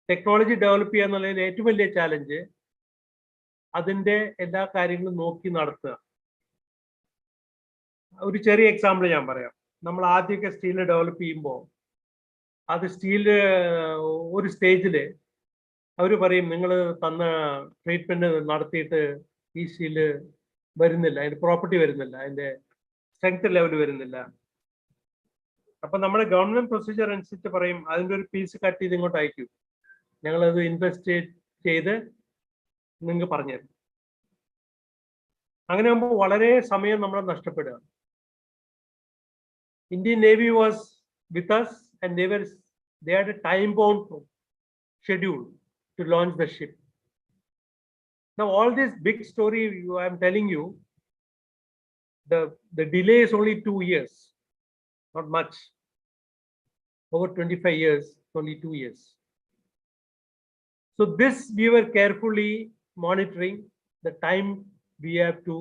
technology develop ചെയ്യുക എന്നുള്ളതിൽ ഏറ്റവും വലിയ ചാലഞ്ച് അതിൻ്റെ എല്ലാ കാര്യങ്ങളും നോക്കി നടത്തുക. ഒരു ചെറിയ എക്സാമ്പിൾ ഞാൻ പറയാം. നമ്മൾ ആദ്യമൊക്കെ സ്റ്റീൽ ഡെവലപ്പ് ചെയ്യുമ്പോൾ അത് സ്റ്റീല് ഒരു സ്റ്റേജിൽ അവർ പറയും, നിങ്ങൾ തന്ന ട്രീറ്റ്മെന്റ് നടത്തിയിട്ട് ഈ സ്റ്റീല് വരുന്നില്ല, അതിന്റെ പ്രോപ്പർട്ടി വരുന്നില്ല, അതിന്റെ സ്ട്രെങ്ത് ലെവൽ വരുന്നില്ല. അപ്പൊ നമ്മുടെ ഗവൺമെന്റ് പ്രൊസീജിയർ അനുസരിച്ച് പറയും, അതിന്റെ ഒരു പീസ് കട്ട് ചെയ്ത് ഇങ്ങോട്ട് അയക്കും, ഞങ്ങളത് ഇൻവെസ്റ്റിഗേറ്റ് ചെയ്ത് നിങ്ങൾക്ക് പറഞ്ഞുതരും. അങ്ങനെ ആകുമ്പോൾ വളരെ സമയം നമ്മൾ നഷ്ടപ്പെടുക. Indian Navy was with us and they had a time-bound schedule to launch the ship. Now, all this big story I am telling you, the delay is only 2 years, not much. Over 25 years, 22 years. So this we were carefully monitoring the time we have to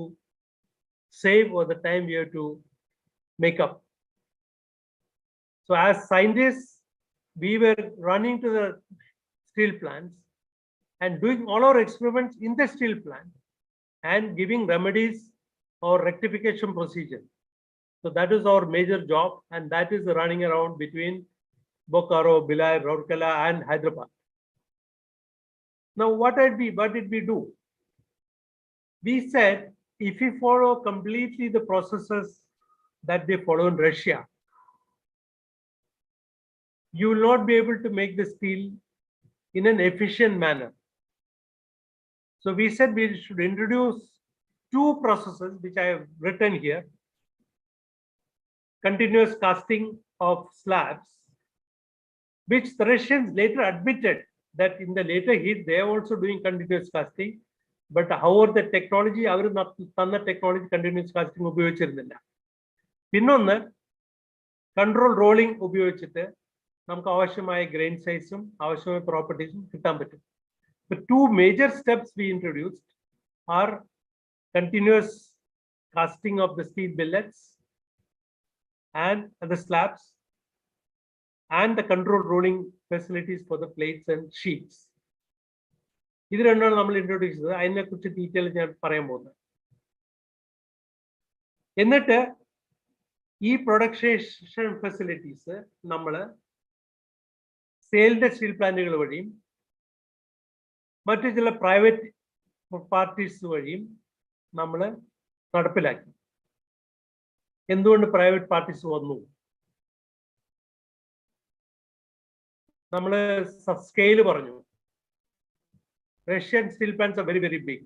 save or the time we have to make up. So as scientists, we were running to the steel plants and doing all our experiments in the steel plant and giving remedies or rectification procedure. So that is our major job, and that is running around between Bokaro, Bilai, Rourkela and Hyderabad. Now what did we do? We said, if we follow completely the processes that they follow in Russia, you will not be able to make the steel in an efficient manner. So we said we should introduce 2 processes, which I have written here. Continuous casting of slabs, which the Russians later admitted that in the later heat, they are also doing continuous casting. But however, the technology, our technology continuous casting ഉപയോഗിച്ചിരുന്നില്ല. പിന്നൊന്ന് control rolling ഉപയോഗിച്ചിട്ട് നമുക്ക് ആവശ്യമായ grain സൈസും ആവശ്യമായ പ്രോപ്പർട്ടീസും കിട്ടാൻ പറ്റും. The 2 major steps we introduced are continuous casting of the steel billets and the slabs and the control rolling facilities for the plates and sheets. ഇത് രണ്ടാണ് നമ്മൾ ഇൻട്രോഡ്യൂസ് ചെയ്തത്. അതിനെക്കുറിച്ച് ഡീറ്റെയിൽ ഞാൻ പറയാൻ പോകുന്നത്. എന്നിട്ട് ഈ പ്രൊഡക്ഷൻ ഫെസിലിറ്റീസ് നമ്മൾ സെയിൽഡ് സ്റ്റീൽ പ്ലാന്റുകൾ വഴിയും മറ്റു ചില പ്രൈവറ്റ് പാർട്ടീസ് വഴിയും നമ്മൾ നടപ്പിലാക്കി. എന്തുകൊണ്ട് പ്രൈവറ്റ് പാർട്ടീസ് വന്നു? നമ്മൾ സ്കെയിൽ പറഞ്ഞു. Russian steel plants are very, very big.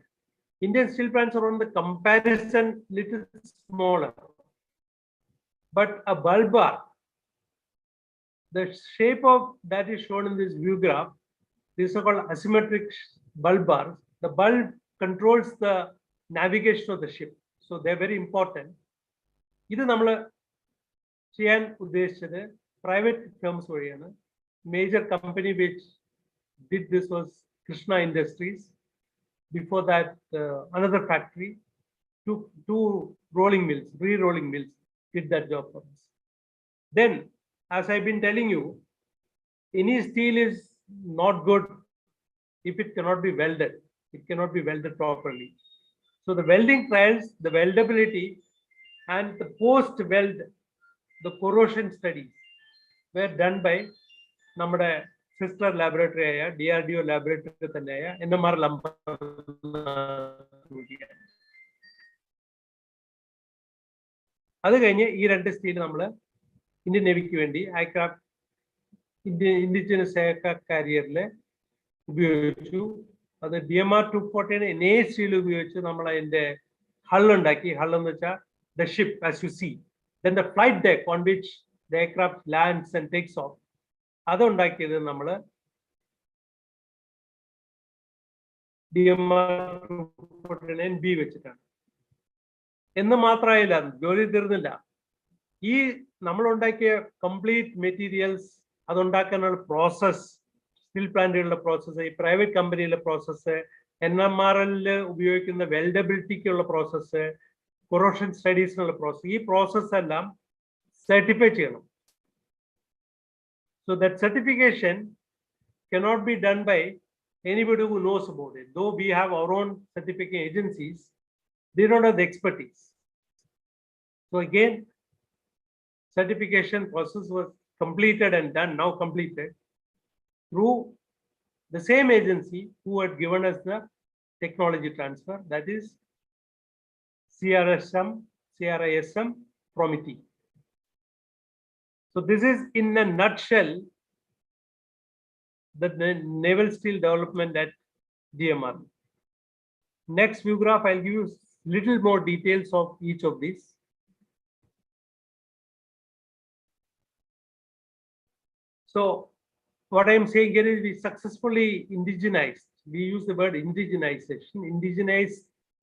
Indian steel plants are on the comparison little smaller. But a bulb bar, the shape of that is shown in this view graph. These are called asymmetric bulb bars. The bulb controls the navigation of the ship. So they're very important. ഇത് നമ്മൾ ചെയ്യാൻ ഉദ്ദേശിച്ചത് private firms വഴിയാണ്. Major company which did this was Krishna Industries. Before that, another factory, two rolling mills, re-rolling mills did that job for us. Then, as I've been telling you, any steel is not good if it cannot be welded. It cannot be welded properly. So the welding trials, the weldability, and the post-weld, the corrosion studies were done by നമ്മുടെ sister laboratory ആയ DRDO laboratory തന്നെയായ NMR ലംബ. അത് കഴിഞ്ഞ് ഈ രണ്ട് steel നമ്മൾ Indian നേവിക്ക് വേണ്ടി എയർക്രാഫ്റ്റ് ഇൻഡിജിനസ് എയർക്രാഫ്റ്റ് കാരിയറിൽ ഉപയോഗിച്ചു. അത് DMR 249 NA സ്റ്റീൽ ഉപയോഗിച്ച് നമ്മൾ അതിന്റെ ഹൾ ഉണ്ടാക്കി. ഹൾ എന്ന് വെച്ചാൽ the ship as you see, then the flight deck on which the aircraft lands and takes off. അത് ഉണ്ടാക്കിയത് നമ്മൾ DMR 249B വെച്ചിട്ടാണ്. എന്ന് മാത്രമായില്ല, ജോലി തീർന്നില്ല. ഈ നമ്മൾ ഉണ്ടാക്കിയ കംപ്ലീറ്റ് മെറ്റീരിയൽസ് അതുണ്ടാക്കാനുള്ള പ്രോസസ്, സ്റ്റീൽ പ്ലാന്റുകളുടെ പ്രോസസ്സ്, ഈ പ്രൈവറ്റ് കമ്പനിയിലെ പ്രോസസ്സ്, NMRL ഉപയോഗിക്കുന്ന വെൽഡബിലിറ്റിക്കുള്ള പ്രോസസ്സ്, കൊറോഷൻ സ്റ്റഡീസിനുള്ള പ്രോസസ്, ഈ പ്രോസസ് എല്ലാം സർട്ടിഫൈ ചെയ്യണം. So that certification cannot be done by anybody who knows about it. Though we have our own certification agencies, they don't have the expertise. So again, certification process was completed and done, now completed, through the same agency who had given us the technology transfer, that is CRISM Promethee. So this is in a nutshell the naval steel development at DMR. Next view graph, I'll give you little more details of each of these. So what I'm saying here is we successfully indigenized. We use the word indigenization. Indigenize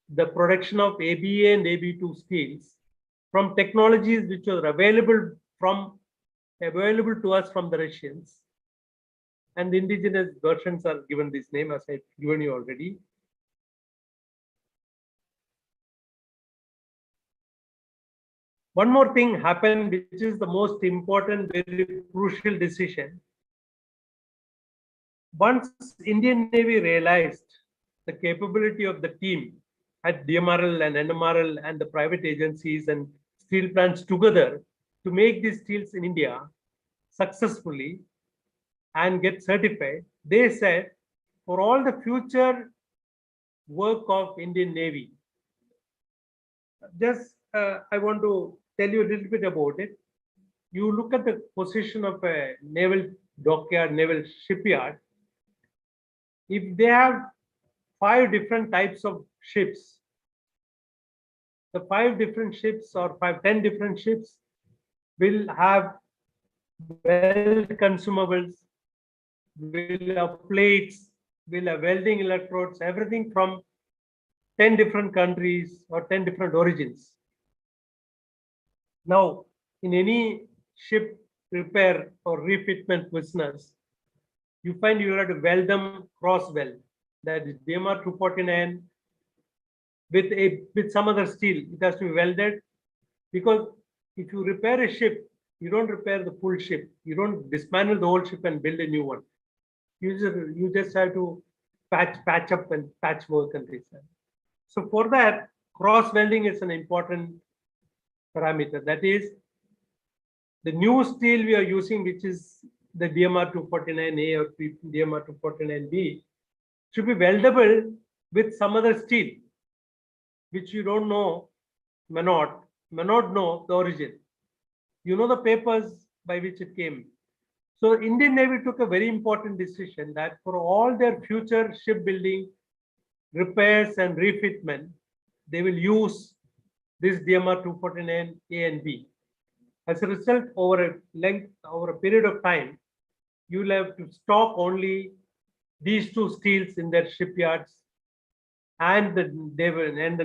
the production of ABA and AB2 steels from technologies which were available to us from the Russians, and the indigenous versions are given this name as I've given you already. One more thing happened, which is the most important, very crucial decision. Once Indian Navy realized the capability of the team at DMRL and NMRL and the private agencies and steel plants together to make these steels in India successfully and get certified, they said for all the future work of Indian Navy, just I want to tell you a little bit about it. You look at the position of a naval dockyard, naval shipyard. If they have 5 different types of ships, the 5 different ships or 10 different ships will have weld consumables, will have plates, will have welding electrodes, everything from 10 different countries or 10 different origins. Now, in any ship repair or refitment business, you find you have to weld them cross weld. That is DMR 249 with some other steel. It has to be welded, because if you repair a ship, you don't repair the full ship. You don't dismantle the whole ship and build a new one. You just have to patch up and patch work and things like that. So for that, cross welding is an important parameter. That is, the new steel we are using, which is the DMR 249A or DMR 249B, should be weldable with some other steel, which you don't know, may not know the origin. You know the papers by which it came. So Indian Navy took a very important decision that for all their future shipbuilding repairs and refitment, they will use this DMR 249A and B. As a result, over a period of time, you will have to stock only these 2 steels in their shipyards and the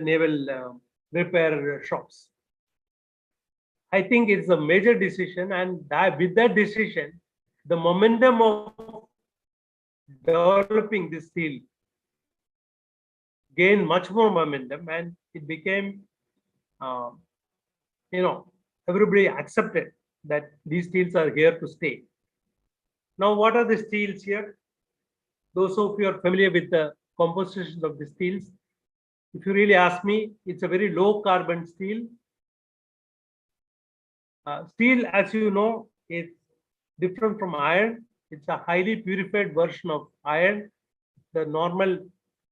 naval repair shops. I think it's a major decision, and with that decision, the momentum of developing this steel gained much more momentum, and it became, everybody accepted that these steels are here to stay. Now, what are the steels here? Those of you are familiar with the composition of the steels. If you really ask me, it's a very low carbon steel. Steel, as you know, is different from iron. It's a highly purified version of iron. The normal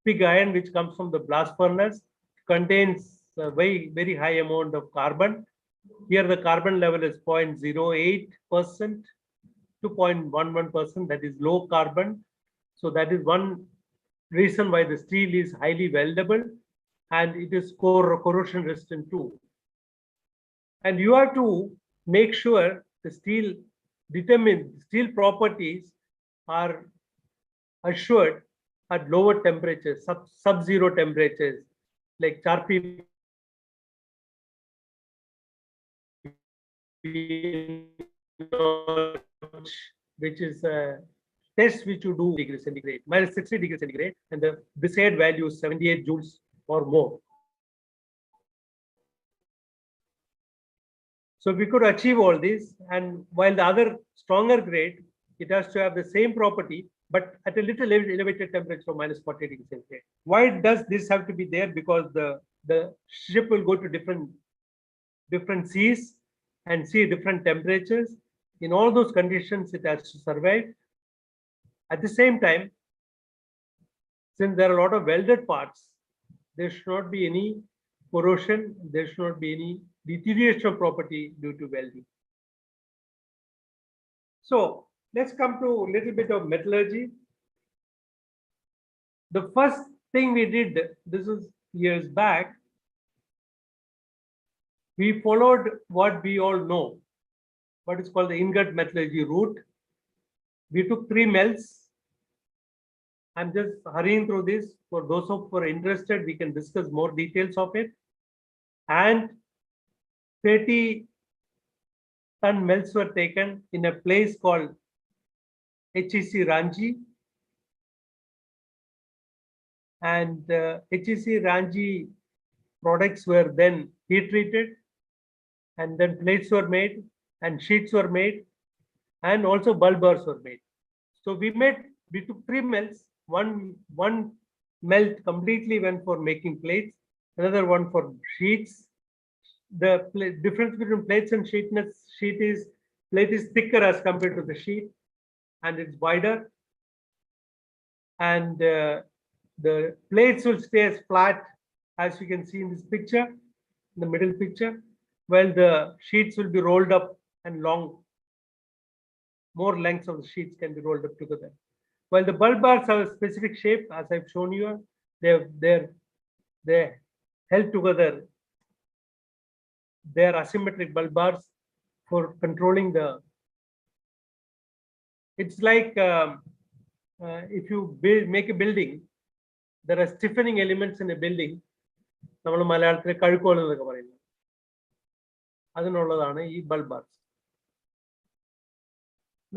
pig iron, which comes from the blast furnace, contains a very, very high amount of carbon. Here, the carbon level is 0.08% to 0.11%. That is low carbon. So that is one reason why the steel is highly weldable, and it is corrosion resistant too. And you have to make sure the steel properties are assured at lower temperatures, sub-zero temperatures, like Charpy, which is a test which you do degrees centigrade, minus 60 degrees centigrade, and the desired value is 78 joules or more. So we could achieve all this, and while the other stronger grade, it has to have the same property, but at a little elevated temperature of minus 40 degrees centigrade. Why does this have to be there? Because the ship will go to different seas and see different temperatures. In all those conditions, it has to survive. At the same time, since there are a lot of welded parts, there should not be any corrosion, there should not be any deterioration of property due to welding. So let's come to a little bit of metallurgy. The first thing we did, this is years back, we followed what we all know, what is called the ingot metallurgy route. We took 3 melts. I'm just hurrying through this. For those who are interested, we can discuss more details of it. And 30-ton melts were taken in a place called HEC Ranchi. And HEC Ranchi products were then heat treated, and then plates were made, and sheets were made, and also bulb bars were made. So we took 3 melts. One melt completely went for making plates, another one for sheets. The difference between plates and sheet is plate is thicker as compared to the sheet, and it's wider. And the plates will stay as flat as you can see in this picture, in the middle picture, while the sheets will be rolled up and long. More lengths of the sheets can be rolled up together. While the bulb bars have a specific shape, as I've shown you, they're held together. They're asymmetric bulb bars for controlling the. It's like if you make a building, there are stiffening elements in a building. നമ്മൾ മലയാളത്തിൽ കഴുക്കോൽ എന്നൊക്കെ പറയുന്നത് അതിനുള്ളതാണ് ഈ bulb bars.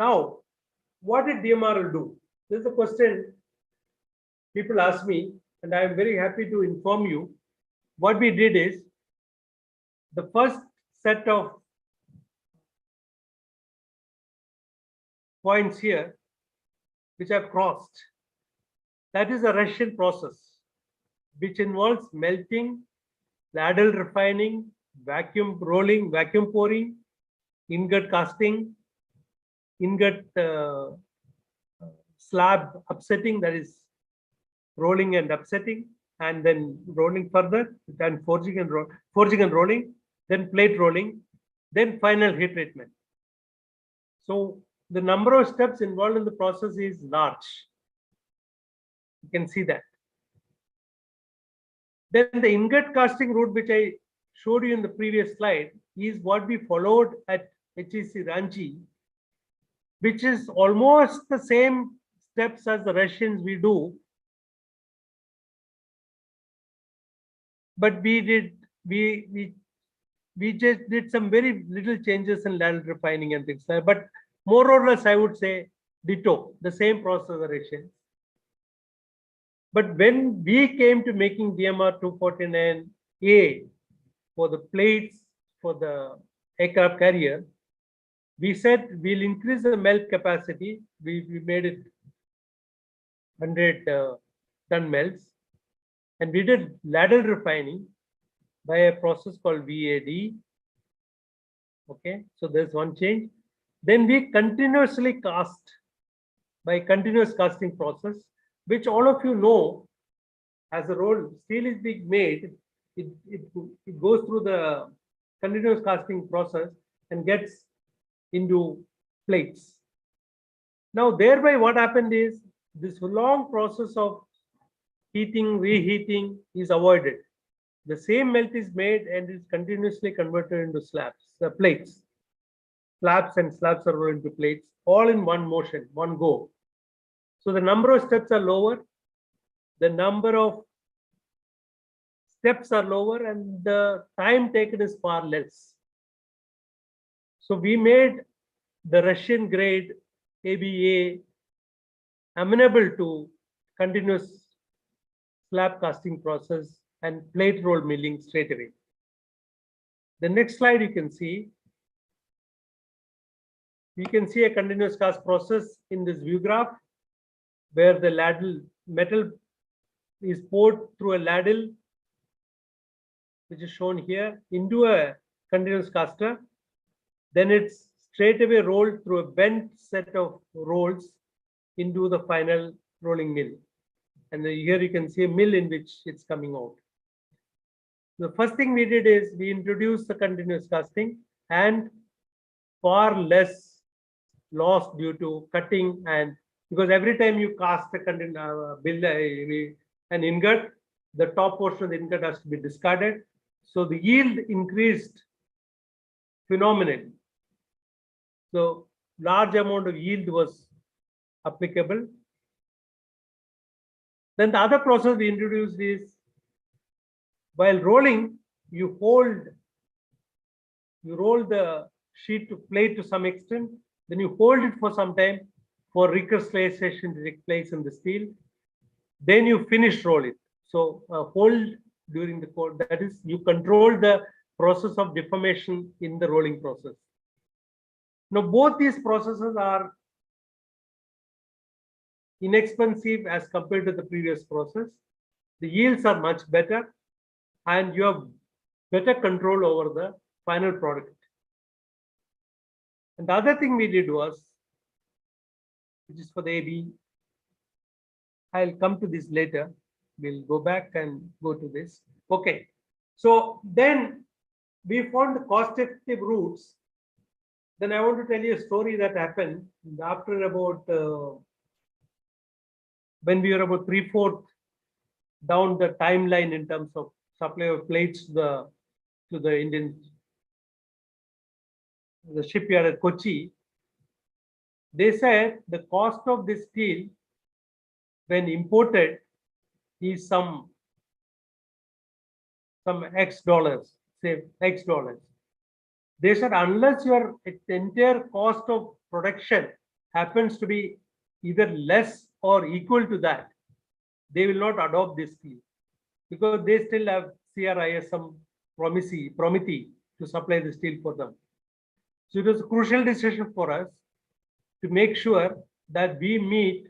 Now, what did DMRL do? This is a question people ask me, and I am very happy to inform you. What we did is, the first set of points here, which I've crossed, that is a Russian process, which involves melting, ladle refining, vacuum rolling, vacuum pouring, ingot casting, ingot slab upsetting, that is rolling and upsetting, and then rolling further, then forging and rolling, then plate rolling, then final heat treatment. So the number of steps involved in the process is large. You can see that. Then the ingot casting route, which I showed you in the previous slide, is what we followed at HEC Ranchi, which is almost the same steps as the Russians we do. but we just did some very little changes in ladle refining and things like that. But more or less, I would say ditto, the same process direction. But when we came to making DMR 249A for the plates for the aircraft carrier, we said we'll increase the melt capacity. We made it 100 ton melts, and we did ladle refining by a process called VAD. Okay, so there's one change. Then we continuously cast by continuous casting process, which all of you know, as a roll steel is being made, it goes through the continuous casting process and gets into plates. Now, thereby what happened is this long process of heating, reheating is avoided. The same melt is made and is continuously converted into slabs, plates. Slabs and slabs are rolled into plates, all in one motion, one go. So the number of steps are lower, the number of steps are lower, and the time taken is far less. So we made the Russian grade ABA amenable to continuous slab casting process and plate roll milling straight away. The next slide you can see a continuous cast process in this view graph, where the ladle metal is poured through a ladle, which is shown here, into a continuous caster. Then it's straight away rolled through a bent set of rolls into the final rolling mill. And here you can see a mill in which it's coming out. The first thing we did is we introduced the continuous casting, and far less loss due to cutting, and because every time you cast an ingot, the top portion of the ingot has to be discarded. So the yield increased phenomenally. So large amount of yield was applicable. Then the other process we introduced is, while rolling, you roll the sheet to plate to some extent, then you hold it for some time for recrystallization to take place in the steel. Then you finish roll it. So hold during the cold, that is, you control the process of deformation in the rolling process. Now, both these processes are inexpensive as compared to the previous process. The yields are much better, and you have better control over the final product. And the other thing we did was, which is for the AB, I'll come to this later. We'll go back and go to this. Okay. So then we found the cost-effective routes. Then I want to tell you a story that happened after about when we were about 3/4 down the timeline in terms of supply of plates to the Indian shipyard at Kochi. They said the cost of this steel when imported is some X dollars, say X dollars. They said unless your entire cost of production happens to be either less or equal to that, they will not adopt this steel, because they still have CRISM Promethi to supply the steel for them. So it was a crucial decision for us to make sure that we meet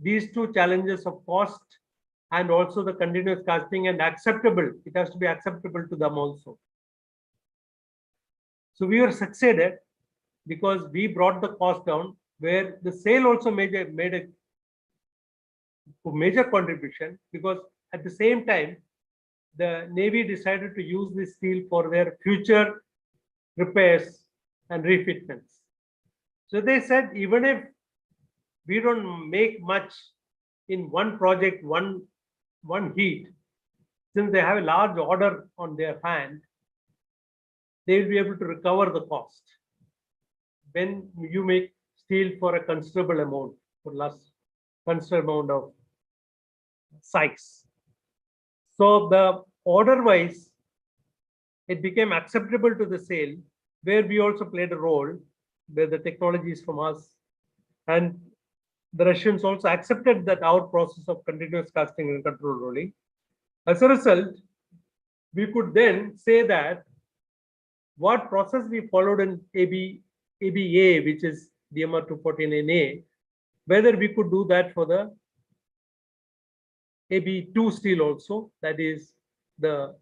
these two challenges of cost and also the continuous casting, and acceptable. It has to be acceptable to them also. So we were succeeded because we brought the cost down, where the sale also made a major contribution, because at the same time, the Navy decided to use this steel for their future repairs and refitments. So they said, even if we don't make much in one project, one heat, since they have a large order on their hand, they will be able to recover the cost when you make steel for a considerable amount, for less considerable amount of size. So the order-wise, it became acceptable to the sale, where we also played a role, where the technology is from us. And the Russians also accepted that our process of continuous casting and control rolling. As a result, we could then say that what process we followed in ABA, which is DMR 214NA, whether we could do that for the AB2 steel also, that is the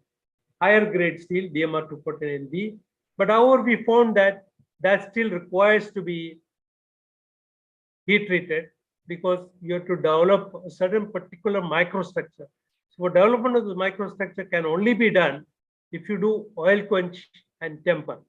higher grade steel, DMR 214NB. But however, we found that that still requires to be heat treated, because you have to develop a certain particular microstructure. So for development of the microstructure can only be done if you do oil quench and temper.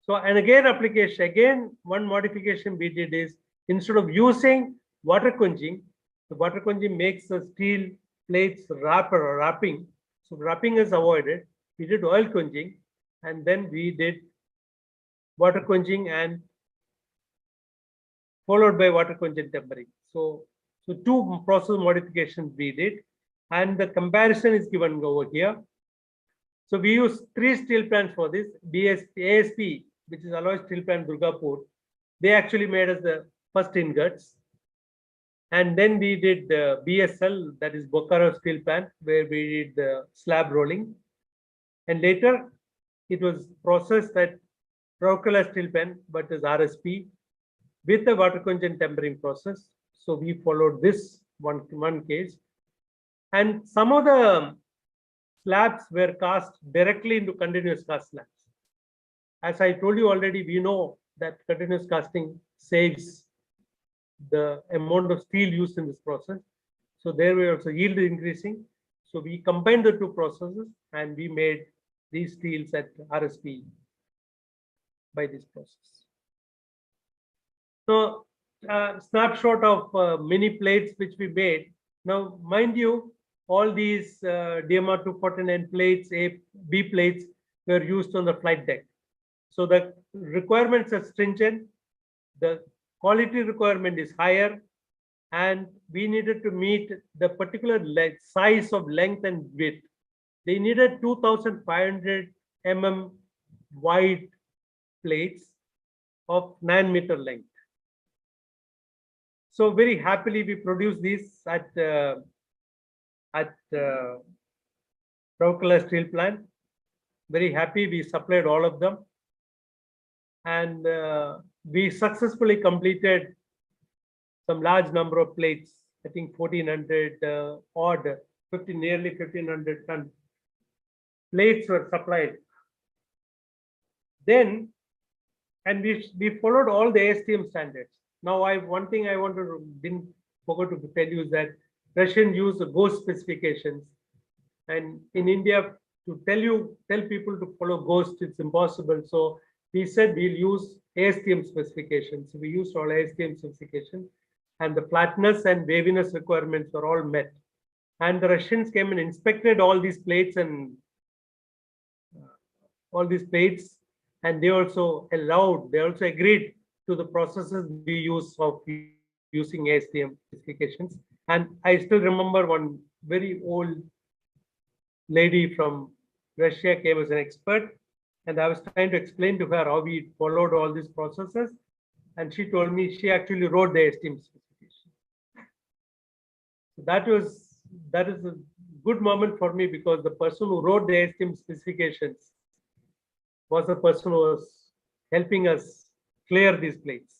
So, and again application, again one modification we did is, instead of using water quenching, the water quenching makes the steel plates wrapping. So wrapping is avoided. We did oil quenching, and then we did water quenching and followed by water quench and tempering. So two process modifications we did, and the comparison is given over here. So we use 3 steel plants for this. ASP, which is Alloy Steel Plant Durgapur, they actually made us the first ingots. And then we did the BSL, that is Bokaro Steel Plant, where we did the slab rolling. And later it was processed at Rourkela Steel Plant, but as RSP, with the water quench and tempering process. So we followed this one case. And some of the slabs were cast directly into continuous cast slabs. As I told you already, we know that continuous casting saves the amount of steel used in this process. So there were also yield increasing. So we combined the two processes and we made these steels at RSP by this process. So snapshot of mini plates which we made. Now, mind you, all these DMR 249 plates, B plates were used on the flight deck. So the requirements are stringent, the quality requirement is higher, and we needed to meet the particular size of length and width. They needed 2,500 mm wide plates of 9-meter length. So very happily we produced these at Rourkela Steel Plant. Very happy we supplied all of them. And we successfully completed some large number of plates. I think 1,400 nearly 1,500 ton plates were supplied. Then, and we followed all the ASTM standards. Now, one thing I didn't forget to tell you is that Russians use the GOES specifications, and in India, to tell people to follow GOES, it's impossible. So we said we'll use ASTM specifications. So we used all ASTM specifications, and the flatness and waviness requirements were all met. And the Russians came and inspected all these plates and and they also agreed to the processes we use of using ASTM specifications. And I still remember one very old lady from Russia came as an expert, and I was trying to explain to her how we followed all these processes, and she told me she actually wrote the ASTM specification. So that is a good moment for me, because the person who wrote the ASTM specifications was the person who was helping us clear these plates.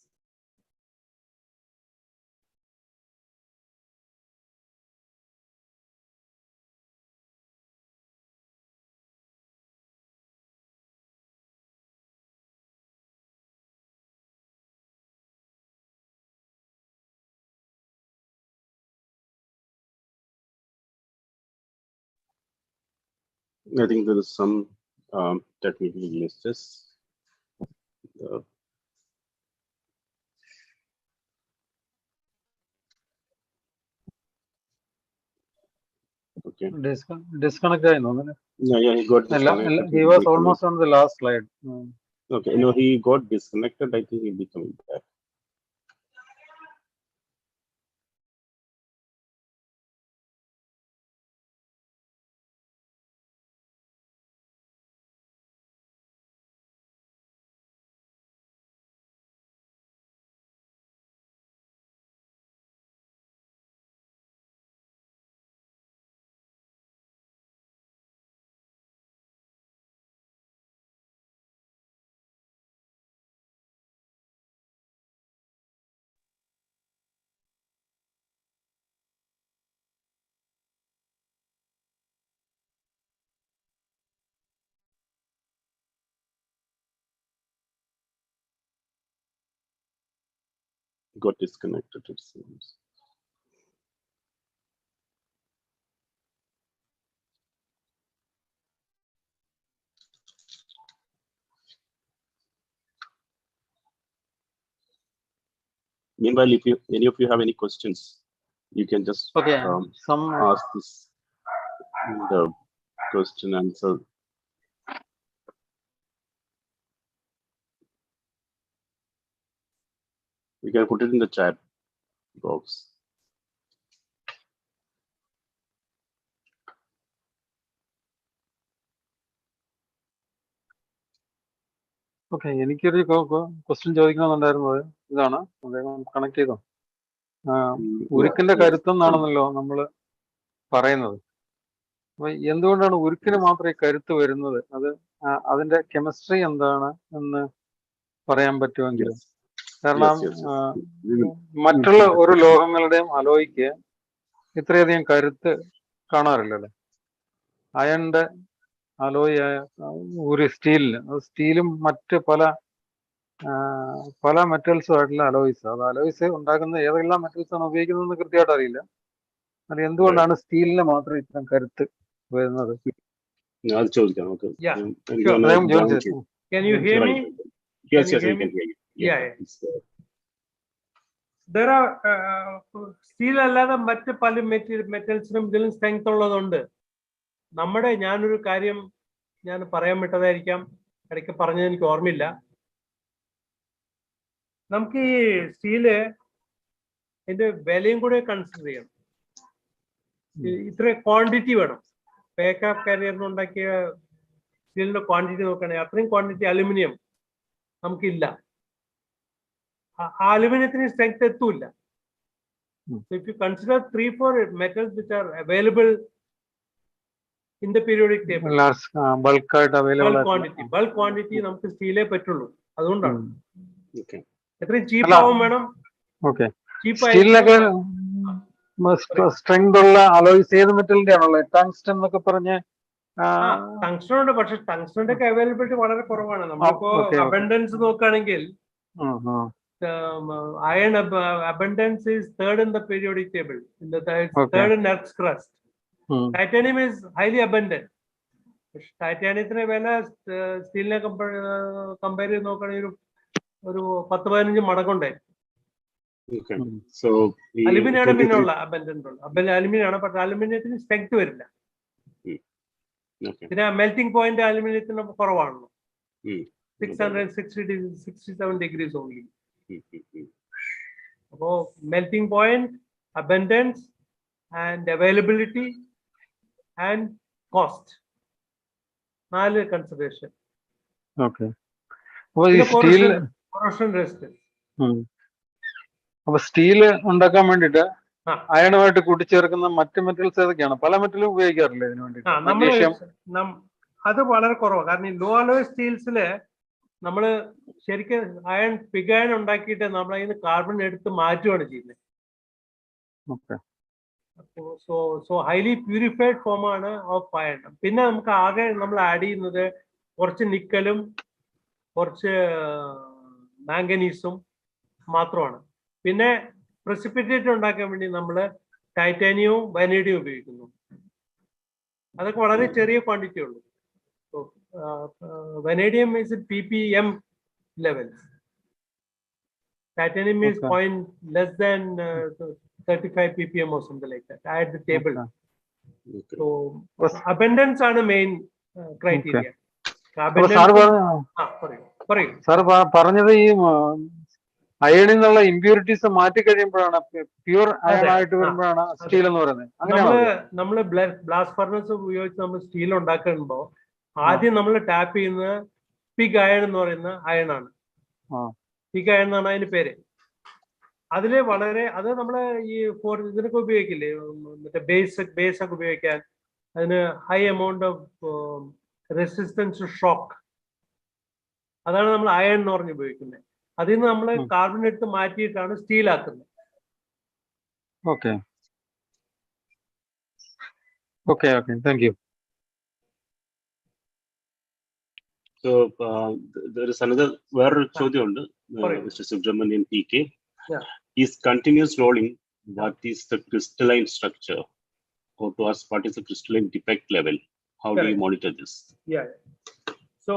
I think there is some technical glitches. Okay. Disconnect. Yeah, he got disconnected. He was almost on the last slide. Okay, no, he got disconnected. I think he'll be coming back. got disconnected, it seems. Meanwhile, if any of you have any questions, you can just ask this in the question answer. You can put it in the chat box. Okay, എനിക്കൊരു question ചോദിക്കണമെന്നുണ്ടായിരുന്നത് ഇതാണ്. അദ്ദേഹം connect ചെയ്തോ? ഉരുക്കിന്റെ കരുത്തെന്നാണെന്നല്ലോ നമ്മൾ പറയുന്നത്. അപ്പൊ എന്തുകൊണ്ടാണ് ഉരുക്കിന് മാത്രമേ കരുത്ത് വരുന്നത്? അത് അതിന്റെ കെമിസ്ട്രി എന്താണ് എന്ന് പറയാൻ പറ്റുമെങ്കിൽ. കാരണം മറ്റുള്ള ഒരു ലോഹങ്ങളുടെയും അലോയ്ക്ക് ഇത്രയധികം കരുത്ത് കാണാറില്ലല്ലേ. അയണിന്റെ അലോയ് ഒരു സ്റ്റീലും മറ്റ് പല മെറ്റൽസും ആയിട്ടുള്ള അലോയ്സ്. അത് അലോയ്സ് ഉണ്ടാക്കുന്ന ഏതെല്ലാം മെറ്റൽസ് ആണ് ഉപയോഗിക്കുന്നതെന്ന് കൃത്യമായിട്ട് അറിയില്ല. അത് എന്തുകൊണ്ടാണ് സ്റ്റീലിന് മാത്രം ഇത്രയും കരുത്ത് വരുന്നത്? അത് ചോദിക്കാം. Can you hear me? Yes, we can hear you. Yeah. There are steel അല്ലാതെ മറ്റ് പല മെറ്റൽസിനും ഇതിലും സ്ട്രെങ്ത് ഉള്ളതുണ്ട്. ഞാനൊരു കാര്യം ഞാൻ പറയാൻ വിട്ടതായിരിക്കാം, ഇടയ്ക്ക് പറഞ്ഞത് എനിക്ക് ഓർമ്മയില്ല. നമുക്ക് ഈ സ്റ്റീല് ഇതിന്റെ വിലയും കൂടെ കൺസിഡർ ചെയ്യണം. ഇത്ര ക്വാണ്ടിറ്റി വേണം. പേക്കാപ്പ് കാരിയറിന് ഉണ്ടാക്കിയ സ്റ്റീലിന്റെ ക്വാണ്ടിറ്റി നോക്കുകയാണെങ്കിൽ അത്രയും ക്വാണ്ടിറ്റി അലുമിനിയം നമുക്കില്ല. ആ അലുമിനിയത്തിന് സ്ട്രെങ്ത് എത്തൂല്ല. If you consider 3-4 metals which are available in the periodic table, bulk quantity നമുക്ക് സ്റ്റീലേ പറ്റുള്ളൂ. അതുകൊണ്ടാണ് എത്രയും ചീപ്പ് ആവും വേണം. സ്ട്രെങ്ത് ഉള്ള അലോയ്സ് ഏത് മെറ്റലിന്റെ ആണല്ലോ? ടങ്സ്റ്റൺ എന്നൊക്കെ പറഞ്ഞ് ടങ്സ്റ്റൺ ഉണ്ട്, പക്ഷെ ടങ്സ്റ്റന്റെ ഒക്കെ അവൈലബിലിറ്റി വളരെ കുറവാണ്. നമ്മളിപ്പോ അബൻഡൻസ് നോക്കുകയാണെങ്കിൽ iron abundance is third in the periodic table, in the third in Earth's crust. Titanium is highly abundant. ടൈറ്റാനിയത്തിന് വില സ്റ്റീലിനെ കമ്പയർ ചെയ്ത് നോക്കുകയാണെങ്കിൽ ഒരു 10-15 മടങ്ങുണ്ടായി. അലുമിനിയാണ് പിന്നെയുള്ള അബൻഡന്റ് ഉള്ള അലുമിനിയാണ്. പക്ഷെ അലുമിനിയത്തിന് സ്ട്രെങ്ത് വരില്ല. പിന്നെ മെൽറ്റിംഗ് പോയിന്റ് അലുമിനിയത്തിന് കുറവാണല്ലോ, 667 degrees only. അപ്പോ melting point, abundance and availability and cost, 4 consideration. അപ്പൊ സ്റ്റീല് ഉണ്ടാക്കാൻ വേണ്ടിട്ട് അയണുമായിട്ട് കൂട്ടിച്ചേർക്കുന്ന മറ്റു മെറ്റൽസ് ഏതൊക്കെയാണ്? പല മെറ്റലും ഉപയോഗിക്കാറില്ല ഇതിനു വേണ്ടി. അത് വളരെ കുറവാണ്. കാരണം ഈ ലോ അലോയ് സ്റ്റീൽസില് നമ്മള് ശരിക്കും പിഗ് അയൺ ഉണ്ടാക്കിയിട്ട് നമ്മൾ അതിന് കാർബൺ എടുത്ത് മാറ്റുകയാണ് ചെയ്യുന്നത്. സോ ഹൈലി പ്യൂരിഫൈഡ് ഫോം ആണ് ഓഫ് അയൺ. പിന്നെ നമുക്ക് ആകെ നമ്മൾ ആഡ് ചെയ്യുന്നത് കുറച്ച് നിക്കലും കുറച്ച് മാംഗനീസും മാത്രമാണ്. പിന്നെ പ്രസിപ്പിറ്റേറ്റ് ഉണ്ടാക്കാൻ വേണ്ടി നമ്മൾ ടൈറ്റാനിയവും വനേഡിയവും ഉപയോഗിക്കുന്നു. അതൊക്കെ വളരെ ചെറിയ ക്വാണ്ടിറ്റി ഉള്ളൂ. Vanadium is in ppm levels. Titanium is less than 35 ppm or something like that. I had the table. So abundance are the main criteria. Sir, പറഞ്ഞത് ഈ അയണിൽ നിന്നുള്ള ഇമ്പ്യൂരിറ്റീസ് മാറ്റി കഴിയുമ്പോഴാണ് പ്യൂർ അയൺ ആയിട്ട് വരുമ്പോഴാണ് സ്റ്റീൽ എന്ന് പറയുന്നത്. നമ്മള് ബ്ലാസ്റ്റ് ഫർണസ് ഉപയോഗിച്ച് നമ്മൾ സ്റ്റീൽ ഉണ്ടാക്കുമ്പോൾ ആദ്യം നമ്മൾ ടാപ്പ് ചെയ്യുന്നത് പിഗ് അയൺ എന്ന് പറയുന്ന അയണാണ്. പിഗ് അയൺ എന്നാണ് അതിന് പേര്. അതില് അത് നമ്മള് ഈ ഇതിനൊക്കെ ഉപയോഗിക്കില്ലേ, മറ്റേ ബേസ് ഒക്കെ ഉപയോഗിക്കാൻ. അതിന് high amount of resistance to shock. അതാണ് നമ്മൾ അയൺ എന്ന് പറഞ്ഞ് ഉപയോഗിക്കുന്നത്. അതിൽ നിന്ന് നമ്മൾ കാർബൺ എടുത്ത് മാറ്റിയിട്ടാണ് സ്റ്റീൽ ആക്കുന്നത്. Thank you. So there is another വേറൊരു ചോദ്യമുണ്ട്, mister Subramanian PK. is continuous rolling, what is the crystalline structure? Or to us, what is the crystalline defect level? How do you monitor this? Yeah. So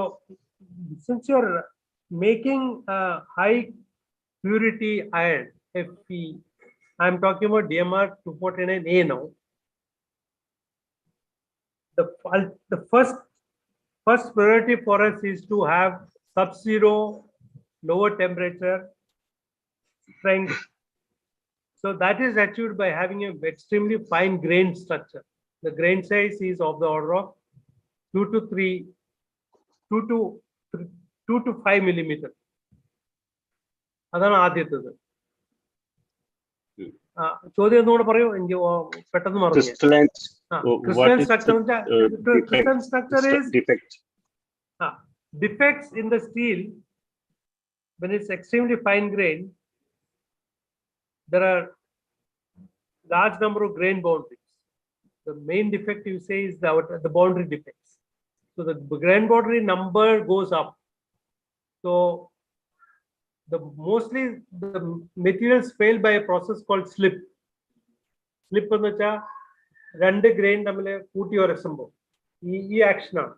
since you're making a high purity iron, Fe, I'm talking about DMR 249A now. The first priority for us is to have sub-zero, lower temperature, strength. So that is achieved by having an extremely fine grain structure. The grain size is of the order of 2 to 5 millimeter. അതാണ് ആദ്യത്തേത്. ചോദ്യം ഒന്നുകൂടെ പറയൂ, എനിക്ക് പെട്ടെന്ന് മറന്നു. Crystalline structure is defects in the steel. When it's extremely fine grain, there are large number of grain boundaries. The main defect you say is the boundary defects. So the grain boundary number goes up. So mostly the materials fail by a process called slip. Slip എന്ന് വെച്ചാൽ രണ്ട് grain തമ്മിൽ കൂട്ടി ഉരസുമ്പോൾ ഈ ആക്ഷനാണ്.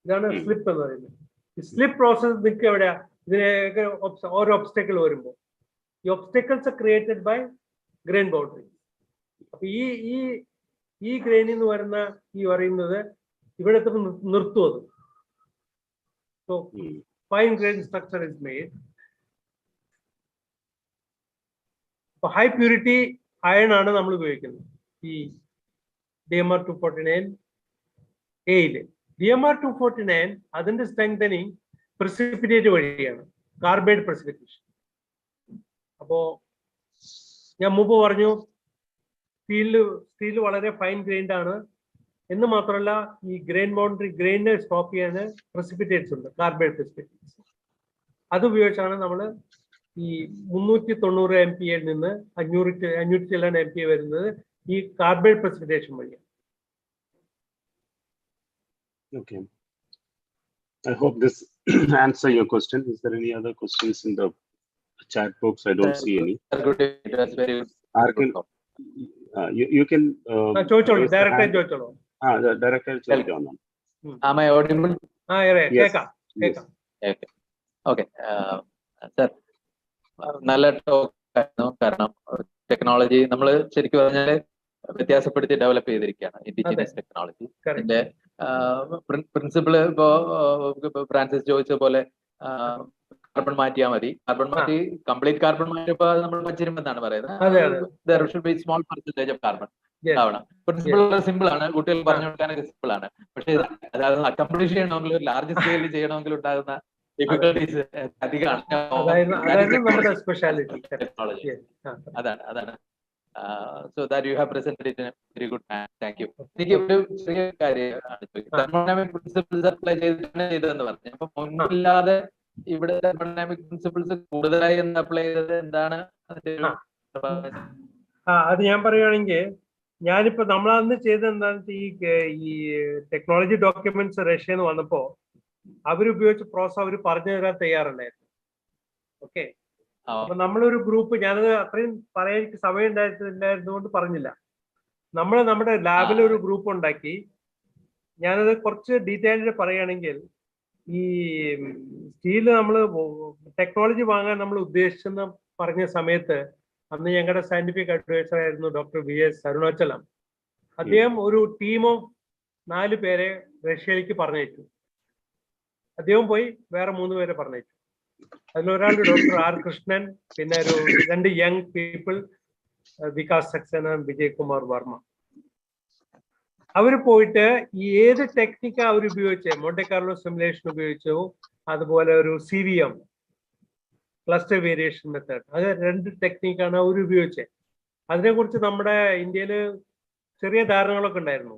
ഇതാണ് slip എന്ന് പറയുന്നത്. ഈ സ്ലിപ്പ് പ്രോസസ് നിൽക്കുക എവിടെയാ? ഇതിനൊക്കെ ഓരോ ഒബ്സ്റ്റക്കിൾ വരുമ്പോൾ ഈ obstacles are created by grain boundary. അപ്പൊ ഈ ഗ്രെയിനിൽ നിന്ന് വരുന്ന ഈ പറയുന്നത് ഇവിടെ നിർത്തും അത്. So fine grain structure is made. High purity iron ആണ് നമ്മൾ ഉപയോഗിക്കുന്നത് ഈ DMR 249A. DMR 249 അതിന്റെ സ്ട്രെങ്തനിങ് precipitate വഴിയാണ്, കാർബൈഡ് precipitation. അപ്പോ ഞാൻ മുമ്പ് പറഞ്ഞു സ്റ്റീൽ വളരെ ഫൈൻ ഗ്രൈൻഡ് ആണ് എന്ന് മാത്രമല്ല ഈ ഗ്രെയിൻ ബൗണ്ടറി ഗ്രെയിനെ സ്റ്റോപ്പ് ചെയ്യാൻ precipitators ഉണ്ട്, കാർബൈഡ് precipitators. അത് ഉപയോഗിച്ചാണ് നമ്മൾ ഈ 390 MPa നിന്ന് 500 ചില്ലാൻ MPa വരുന്നത് ഈ കാർബൈഡ് precipitation വഴിയാണ്. Okay. I hope this answer your question. Is there any other questions in the chat box? I don't see any. That's very good. You can. ചോദിച്ചോളൂ, direct ചോദിച്ചോളൂ. Director ചോദിക്കാം. Am I audible? കേൾക്കാം. Okay. Sir, നല്ല talk ആയിരുന്നു. കാരണം technology നമ്മൾ ശരിക്കും പറഞ്ഞാല് വ്യത്യാസപ്പെടുത്തി ഡെവലപ്പ് ചെയ്തിരിക്കുകയാണ്. ഇൻഡിജിനസ് ടെക്നോളജി അതിന്റെ പ്രിൻസിപ്പിൾ ഇപ്പോ ഫ്രാൻസിസ് ചോദിച്ച പോലെ കാർബൺ മാറ്റിയാൽ മതി. കാർബൺ മാറ്റി കംപ്ലീറ്റ് കാർബൺ മാറ്റിയപ്പോ നമ്മൾ മച്ചിരുമെന്നാണ് പറയുന്നത്. There should be small percentage of carbon ഉണ്ടാവണം. പ്രിൻസിപ്പിൾ സിമ്പിൾ ആണ്, കുട്ടികൾ പറഞ്ഞു കൊടുക്കാനൊക്കെ സിമ്പിൾ ആണ്. പക്ഷെ അതായത് അക്കംപ്ലിഷ് ചെയ്യണമെങ്കിൽ ഒരു ലാർജ് സ്കെയിലിൽ ചെയ്യണമെങ്കിൽ ഉണ്ടാകുന്ന ഡിഫിക്കൽട്ടീസ് അധികമാണ്. അതാണ് so that you have presented it in a very good manner. Thank you. എനിക്ക് ഒരു ചെറിയ കാര്യമാണ് തെർമോഡൈനാമിക് പ്രിൻസിപ്പിൾസ് അപ്ലൈ ചെയ്തതെന്ന് പറഞ്ഞു. അപ്പൊ മുന്നില്ലാതെ ഇവിടെ തെർമോഡൈനാമിക് പ്രിൻസിപ്പിൾസ് കൂടുതലായി എന്ന് അപ്ലൈ ചെയ്തത് എന്താണ് അതിന്റെ ഒരു അത് ഞാൻ പറയുകയാണെങ്കിൽ ഞാനിപ്പോ നമ്മളന്ന് ചെയ്തത് എന്താണെന്ന് വെച്ചാൽ ഈ ടെക്നോളജി ഡോക്യുമെന്റ്സ് റഷ്യയിൽ നിന്ന് വന്നപ്പോ അവരുപയോഗിച്ച പ്രോസസ് അവർ പറഞ്ഞു തരാൻ തയ്യാറുണ്ടായിരുന്നു. ഓക്കെ, അപ്പൊ നമ്മളൊരു ഗ്രൂപ്പ്, ഞാനത് അത്രയും പറയാൻ എനിക്ക് സമയം ഉണ്ടായിരുന്നതുകൊണ്ട് പറഞ്ഞില്ല. നമ്മുടെ ലാബിൽ ഒരു ഗ്രൂപ്പ് ഉണ്ടാക്കി. ഞാനത് കുറച്ച് ഡീറ്റെയിൽഡ് പറയുകയാണെങ്കിൽ ഈ സ്റ്റീല് നമ്മൾ ടെക്നോളജി വാങ്ങാൻ നമ്മൾ ഉദ്ദേശിച്ചെന്ന് പറഞ്ഞ സമയത്ത് അന്ന് ഞങ്ങളുടെ സയന്റിഫിക് അഡ്വൈസർ ആയിരുന്നു ഡോക്ടർ VS അരുണാചലം. അദ്ദേഹം ഒരു ടീം ഓഫ് 4 പേരെ റഷ്യയിലേക്ക് പറഞ്ഞയച്ചു. അദ്ദേഹം പോയി വേറെ 3 പേരെ പറഞ്ഞയച്ചു. അതിലൊരാൾ ഡോക്ടർ R കൃഷ്ണൻ, പിന്നെ ഒരു 2 യങ് പീപ്പിൾ, വികാസ് സക്സേന, വിജയ് കുമാർ വർമ്മ. അവർ പോയിട്ട് ഈ ഏത് ടെക്നിക്കാണ് അവർ ഉപയോഗിച്ചത്, മോണ്ടെ കാർലോ സിമുലേഷൻ ഉപയോഗിച്ചു, അതുപോലെ ഒരു CVM ക്ലസ്റ്റർ വേരിയേഷൻ മെത്തേഡ്, അത് 2 ടെക്നിക്കാണ് അവർ ഉപയോഗിച്ചത്. അതിനെക്കുറിച്ച് നമ്മുടെ ഇന്ത്യയിൽ ചെറിയ ധാരണകളൊക്കെ ഉണ്ടായിരുന്നു.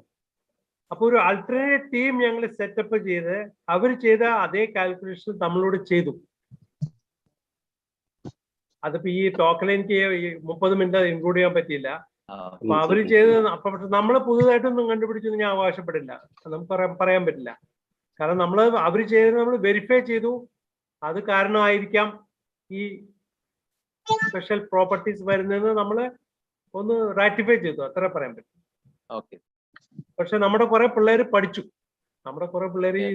അപ്പോൾ ഒരു ആൾട്ടർനേറ്റ് ടീം ഞങ്ങൾ സെറ്റപ്പ് ചെയ്ത് അവർ ചെയ്ത അതേ കാൽക്കുലേഷൻ നമ്മളോട് ചെയ്തു. അതിപ്പോ ഈ ടോക്കിൽ എനിക്ക് 30 മിനിറ്റ് ഇൻക്ലൂഡ് ചെയ്യാൻ പറ്റിയില്ല. അപ്പൊ അവര് ചെയ്തത് അപ്പൊ നമ്മൾ പുതുതായിട്ടൊന്നും കണ്ടുപിടിച്ചൊന്നും ഞാൻ അവകാശപ്പെടില്ല, നമുക്ക് പറയാൻ പറ്റില്ല. കാരണം അവര് ചെയ്തത് നമ്മൾ വെരിഫൈ ചെയ്തു. അത് കാരണമായിരിക്കാം ഈ സ്പെഷ്യൽ പ്രോപ്പർട്ടീസ് വരുന്നത് നമ്മൾ ഒന്ന് റാറ്റിഫൈ ചെയ്തു, അത്ര പറയാൻ പറ്റും. ഓക്കെ. പക്ഷെ നമ്മുടെ കുറെ പിള്ളേർ പഠിച്ചു, നമ്മുടെ കുറെ പിള്ളേർ ഈ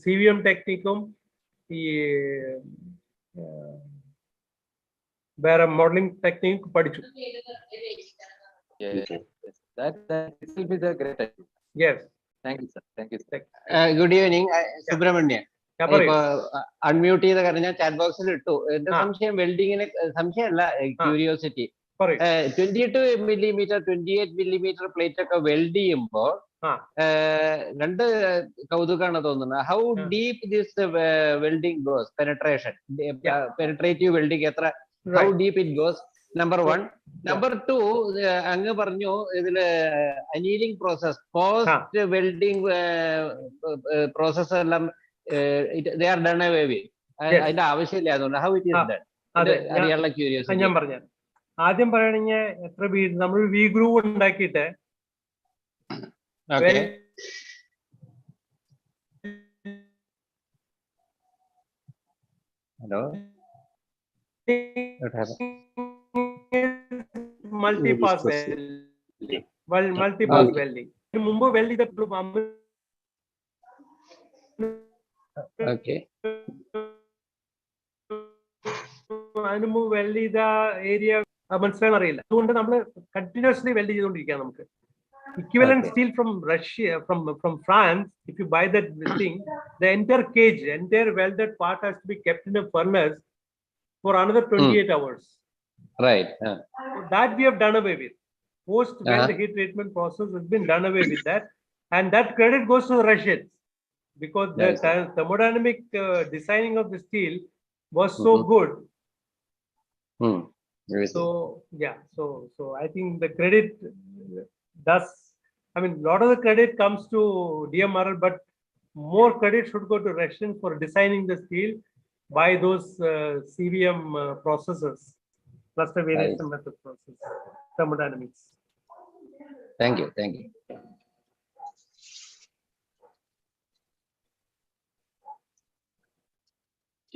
CVM ടെക്നിക്കും ഈ വേറെ മോഡലിംഗ് ടെക്നിക്ക് പഠിച്ചു. That itself is a great idea. Yes. Thank you, sir. Thank you. Good evening, Subramanian. Unmute ചെയ്ത കാരണം ഞാൻ ചാറ്റ് ബോക്സിൽ ഇട്ടു. എന്റെ സംശയം വെൽഡിങ്ങിന് സംശയമല്ല, ക്യൂരിയോസിറ്റി. 28 മില്ലിമീറ്റർ 28 മില്ലിമീറ്റർ പ്ലേറ്റ് ഒക്കെ വെൽഡ് ചെയ്യുമ്പോൾ രണ്ട് കൗതുകമാണ് തോന്നുന്നത്. How deep this welding goes, penetrative welding എത്ര, how deep it goes, number 1. Number 2, അങ്ങ് പറഞ്ഞു ഇതില് annealing process, post welding process എല്ലാം they are done away with. അതിന്റെ ആവശ്യമില്ല. അതുകൊണ്ട് ഹൗ ഇറ്റ് ഈസ് ഡൺ അറിയാനുള്ള ക്യൂരിയോസിറ്റി. ഞാൻ പറഞ്ഞു. ആദ്യം പറയണെങ്കിൽ എത്ര വീട് നമ്മൾ വി ഗ്രൂവ് ഉണ്ടാക്കിയിട്ട് ഹലോ മൾട്ടിപാസ് വെൽഡിംഗ് മുമ്പ് വെൽഡ് ചെയ്തപ്പോഴും അതിന് മുമ്പ് വെൽഡ് ചെയ്ത ഏരിയ മനസ്സിലാകാൻ അറിയില്ല. അതുകൊണ്ട് നമ്മൾ കണ്ടിന്യൂസ്ലി വെൽഡ് ചെയ്തുകൊണ്ടിരിക്കുക. നമുക്ക് equivalent steel from Russia, from France, if you buy that thing, the entire cage, entire welded part has to be kept in a furnace for another 28 hours. Right. So that we have done away with. Post weld heat treatment process has been done away with that, and that credit goes to the Russians because the thermodynamic designing of the steel was so good. So yeah, so I think the credit does. I mean, a lot of the credit comes to DMRL, but more credit should go to Russians for designing the steel by those CVM processes, cluster variation method process, thermodynamics. Thank you.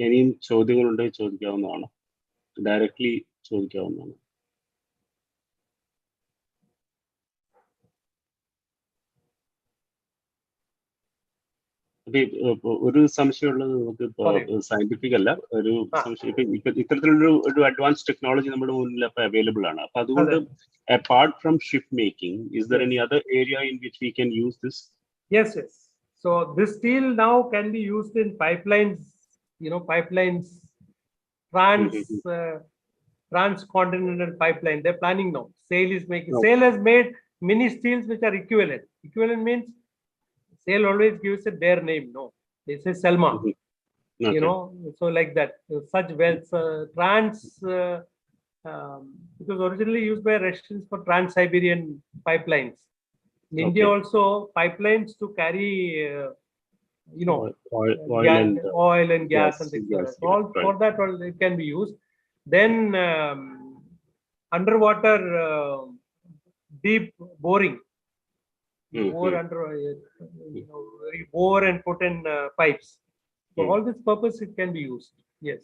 ഇനിയും ചോദ്യങ്ങളുണ്ടെങ്കിൽ ചോദിക്കാവുന്നതാണ്, directly ചോദിക്കാവുന്നതാണ്. ഒരു സംശയമുള്ളത്, നമുക്ക് scientific അല്ല, ഒരു സംശയം. ഇപ്പൊ ഇത്തരത്തിലൊരു അഡ്വാൻസ് ടെക്നോളജി നമ്മുടെ മുന്നിൽ ഇപ്പൊ അവൈലബിൾ ആണ്. അപ്പൊ അതുകൊണ്ട് apart from ship making, is there any other area in which we can use this? Yes. So this steel now can be used in pipelines, pipelines, transcontinental pipeline. They're planning now. SAIL is making. SAIL has made mini steels which are equivalent. Equivalent means SAIL always gives it their name. No, they say Selma. Okay. So like that. Such welds, it was originally used by Russians for Trans-Siberian pipelines. In India also, pipelines to carry, oil and gas and things like that. All for that, it can be used. Then underwater deep boring. Bore under, bore and put in pipes. For all this purpose, it can be used. Yes.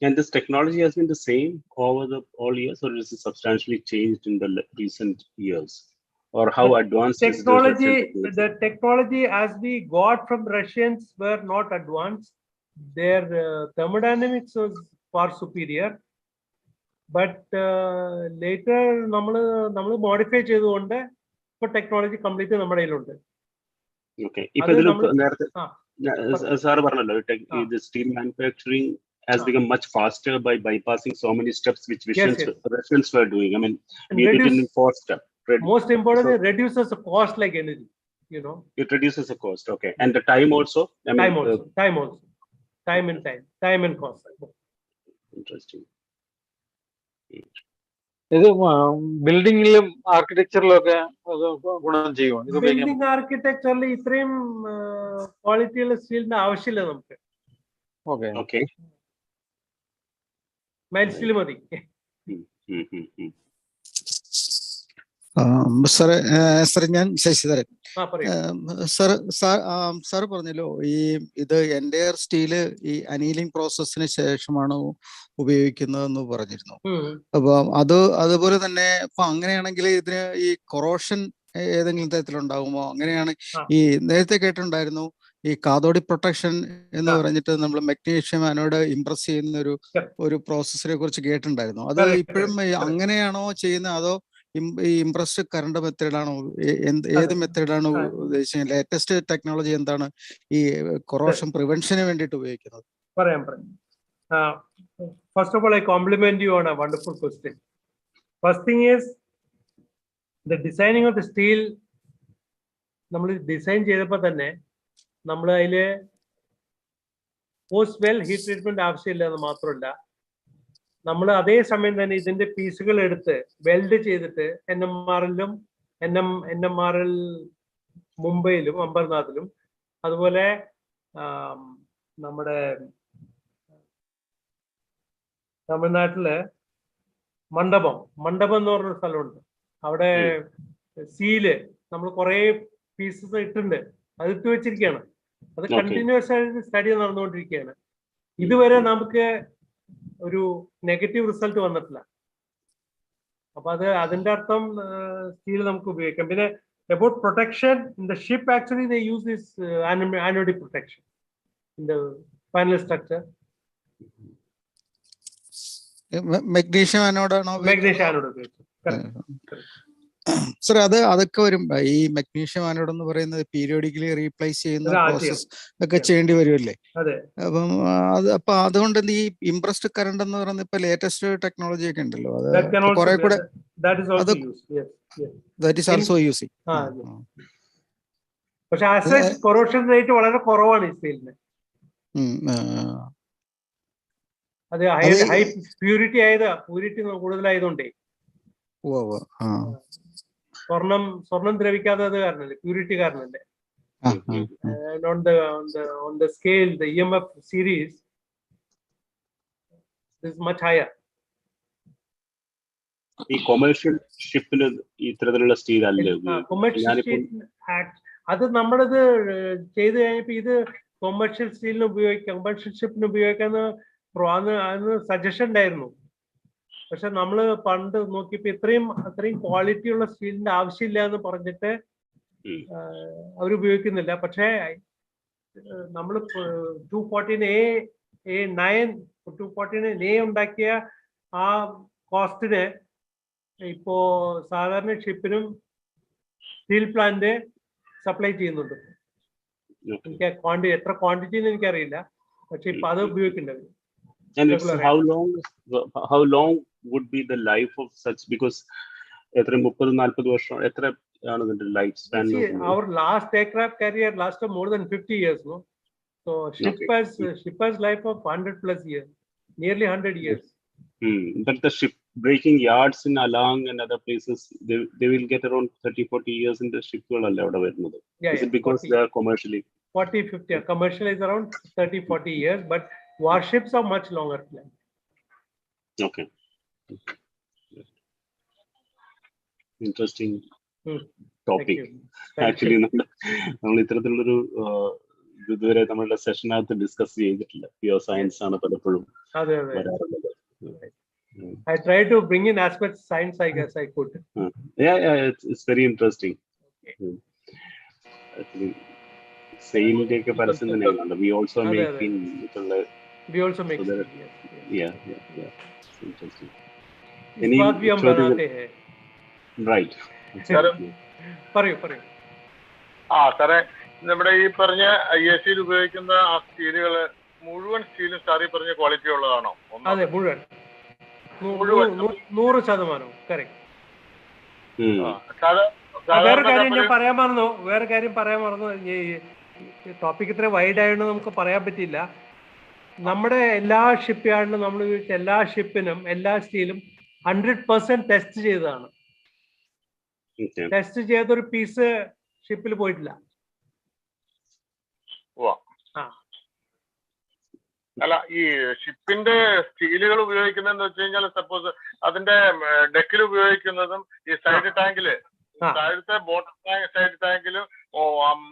And this technology has been the same over all years, or is it substantially changed in the recent years? Or how advanced technology? The technology as we got from Russians were not advanced. Their thermodynamics was far superior. But later, നമ്മൾ modify ചെയ്തുകൊണ്ട് technology complete നമ്മുടെ കയ്യിലുണ്ട്. Okay. ഇപ്പൊ നേരത്തെ sir പറഞ്ഞല്ലോ, steel manufacturing has become much faster by bypassing so many steps which Russians were doing. I mean, we did it in 4 steps. Most importantly, it reduces the cost like anything. It reduces the cost. Okay. And the time also. Time and cost. Interesting. ഇത് ബിൽഡിംഗിലും ആർക്കിടെക്ചറിലും ഒക്കെ ഗുണം ചെയ്യും. Building ആർക്കിടെക്ചറിൽ ഇത്രയും ക്വാളിറ്റിയുള്ള സ്റ്റീലിന്റെ ആവശ്യമില്ല നമുക്ക്. Okay. Mile steel മതി. സാറേ ഞാൻ ശശിധരൻ. സാർ പറഞ്ഞല്ലോ ഇത് എൻഡയർ സ്റ്റീല് ഈ അനീലിംഗ് പ്രോസസ്സിന് ശേഷമാണ് ഉപയോഗിക്കുന്നതെന്ന് പറഞ്ഞിരുന്നു. അപ്പൊ അതുപോലെ തന്നെ ഇപ്പൊ അങ്ങനെയാണെങ്കിൽ ഇതിന് ഈ കൊറോഷൻ ഏതെങ്കിലും തരത്തിലുണ്ടാകുമോ? അങ്ങനെയാണ് ഈ നേരത്തെ കേട്ടിട്ടുണ്ടായിരുന്നു ഈ കാതോഡി പ്രൊട്ടക്ഷൻ എന്ന് പറഞ്ഞിട്ട് നമ്മൾ മെഗ്നീഷ്യം അനോഡ് ഇംപ്രസ് ചെയ്യുന്ന ഒരു പ്രോസസ്സിനെ കുറിച്ച് കേട്ടിട്ടുണ്ടായിരുന്നു. അത് ഇപ്പോഴും അങ്ങനെയാണോ ചെയ്യുന്നത്, അതോ ഈ ഇംപ്രസ്ഡ് കറണ്ട് മെത്തേഡാണോ? ഏത് മെത്തേഡാണ് ഉദ്ദേശിച്ചത്? ലേറ്റസ്റ്റ് ടെക്നോളജി എന്താണ് ഈ കൊറോഷൻ പ്രിവെൻഷന് വേണ്ടിയിട്ട് ഉപയോഗിക്കുന്നത്? പറയാം. First of all, I compliment you on a wonderful question. First thing is the designing of the steel. നമ്മൾ ഡിസൈൻ ചെയ്തപ്പോൾ തന്നെ നമ്മൾ അതിൽ പോസ്റ്റ് വെൽ ഹീറ്റ് ട്രീറ്റ്മെന്റ് ആവശ്യമില്ല എന്ന് മാത്രമല്ല, നമ്മൾ അതേ സമയം തന്നെ ഇതിന്റെ പീസുകൾ എടുത്ത് വെൽഡ് ചെയ്തിട്ട് NMRL മുംബൈയിലും അംബർനാഥിലും അതുപോലെ നമ്മുടെ തമിഴ്നാട്ടില് മണ്ഡപം എന്ന് പറഞ്ഞൊരു സ്ഥലമുണ്ട്. അവിടെ സീല് നമ്മൾ കുറെ പീസസ് ഇട്ടുണ്ട്, അത് ഇട്ട് വെച്ചിരിക്കുകയാണ്. അത് കണ്ടിന്യൂസ് ആയിട്ട് സ്റ്റഡി നടന്നുകൊണ്ടിരിക്കുകയാണ്. ഇതുവരെ നമുക്ക് ഒരു നെഗറ്റീവ് റിസൾട്ട് വന്നിട്ടില്ല. അപ്പൊ അതിന്റെ അർത്ഥം സ്റ്റീൽ നമുക്ക് ഉപയോഗിക്കാം. പിന്നെ about protection in the ship, actually they use this anodic protection in the final structure. Magnesium അനോഡാണോ? Magnesium anode. സാർ അതൊക്കെ വരും. ഈ മെഗ്നീഷ്യം അനോഡ് എന്ന് പറയുന്നത് പീരിയോഡിക്കലി റീപ്ലേസ് ചെയ്യുന്ന പ്രോസസ് ഒക്കെ ചെയ്യേണ്ടി വരുമല്ലേ? അപ്പൊ അതുകൊണ്ട് ഈ ഇംപ്രസ്ഡ് കറണ്ട് എന്ന് പറയുന്നത് ഇപ്പൊ ലേറ്റസ്റ്റ് ടെക്നോളജി ഒക്കെ ഉണ്ടല്ലോ, അത് കുറെ കൂടെ that is also using. പക്ഷെ കൊറോഷൻ റേറ്റ് വളരെ കുറവാണ് ഈ സ്റ്റീലിന്. അത് ഹൈ പ്യൂരിറ്റി കൂടുതലായതുകൊണ്ടേ സ്വർണം ദ്രവിക്കാതെ കാരണല്ലേ, purity കാരണല്ലേ. on the scale, the EMF series is much higher. ഈ കൊമേഴ്ഷ്യൽ ഷിപ്പിന് ഇത്തരത്തിലുള്ള സ്റ്റീൽ അല്ലേ? അത് നമ്മളിത് ചെയ്ത് കഴിഞ്ഞപ്പോ ഇത് കൊമേഴ്ഷ്യൽ സ്റ്റീലിന് ഉപയോഗിക്കാം, കൊമേഴ്ഷ്യൽ ഷിപ്പിന് ഉപയോഗിക്കാന്ന് അന്ന് സജഷൻ ഉണ്ടായിരുന്നു. പക്ഷെ നമ്മള് പണ്ട് നോക്കിയപ്പോ അത്രയും ക്വാളിറ്റി ഉള്ള സ്റ്റീലിന്റെ ആവശ്യമില്ല എന്ന് പറഞ്ഞിട്ട് അവരുപയോഗിക്കുന്നില്ല. പക്ഷേ നമ്മൾ 214A ഉണ്ടാക്കിയ ആ കോസ്റ്റിന് ഇപ്പോ സാധാരണ ഷിപ്പിനും സ്റ്റീൽ പ്ലാന്റ് സപ്ലൈ ചെയ്യുന്നുണ്ട്. എനിക്ക് എത്ര ക്വാണ്ടിറ്റി എന്ന് എനിക്കറിയില്ല, പക്ഷെ ഇപ്പൊ അത് ഉപയോഗിക്കുന്നുണ്ട്. And it's how long would be the life of such, because എത്ര 30-40 വർഷം എത്രയാണ് ഇതിന്റെ life span? Our last aircraft carrier lasted more than 50 years, no? So ship has life of 100+ years, nearly 100 years. But the ship breaking yards in Alang and other places, they will get around 30-40 years in the shipകൾ അല്ലേ അവിടെ വരുന്നത്? Is it because 40, they are commercially 40-50? Commercial is around 30-40 years, but warships are much longer. Okay. Interesting topic. Actually നമ്മൾ ഇത്തരത്തിലുള്ളൊരു ഇതുവരെ നമ്മളുടെ സെഷനകത്ത് discuss ചെയ്തിട്ടില്ല. Pure science ആണ് പലപ്പോഴും വരാറുള്ളത്. I try to bring in as much science I guess I could. It's very interesting. Actually സെയിലിന്റെ ഒക്കെ പരസ്യം തന്നെയാണ്. We also make in we also make steel, yeah. Interesting. इस बात भी हम बनाते हैं. Right. പറയൂ. സാറേ, നമ്മുടെ ഈ പറഞ്ഞ IAC ഉപയോഗിക്കുന്ന ആ സ്റ്റീലുകള് മുഴുവൻ സ്റ്റീലും സാറി പറഞ്ഞ ക്വാളിറ്റി ഉള്ളതാണോ? അതെ, മുഴുവൻ 100%. കറക്റ്റ്. വേറെ കാര്യം പറയാൻ മറന്നു. ഈ ടോപ്പിക് ഇത്ര വൈഡ് ആയതുകൊണ്ട് നമുക്ക് പറയാൻ പറ്റില്ല. നമ്മുടെ എല്ലാ ഷിപ്പ് യാർഡിലും നമ്മൾ ഉപയോഗിച്ച എല്ലാ ഷിപ്പിനും എല്ലാ സ്റ്റീലും 100% ടെസ്റ്റ് ചെയ്തതാണ്. ടെസ്റ്റ് ചെയ്തൊരു പീസ് ഷിപ്പിൽ പോയിട്ടില്ല. അല്ല, ഈ ഷിപ്പിന്റെ സ്റ്റീലുകൾ ഉപയോഗിക്കുന്നതെന്ന് വെച്ച് കഴിഞ്ഞാൽ സപ്പോസ് അതിന്റെ ഡെക്കിൽ ഉപയോഗിക്കുന്നതും ഈ സൈഡ് ടാങ്കില്, താഴത്തെ ബോട്ടം സൈഡ് ടാങ്കിലും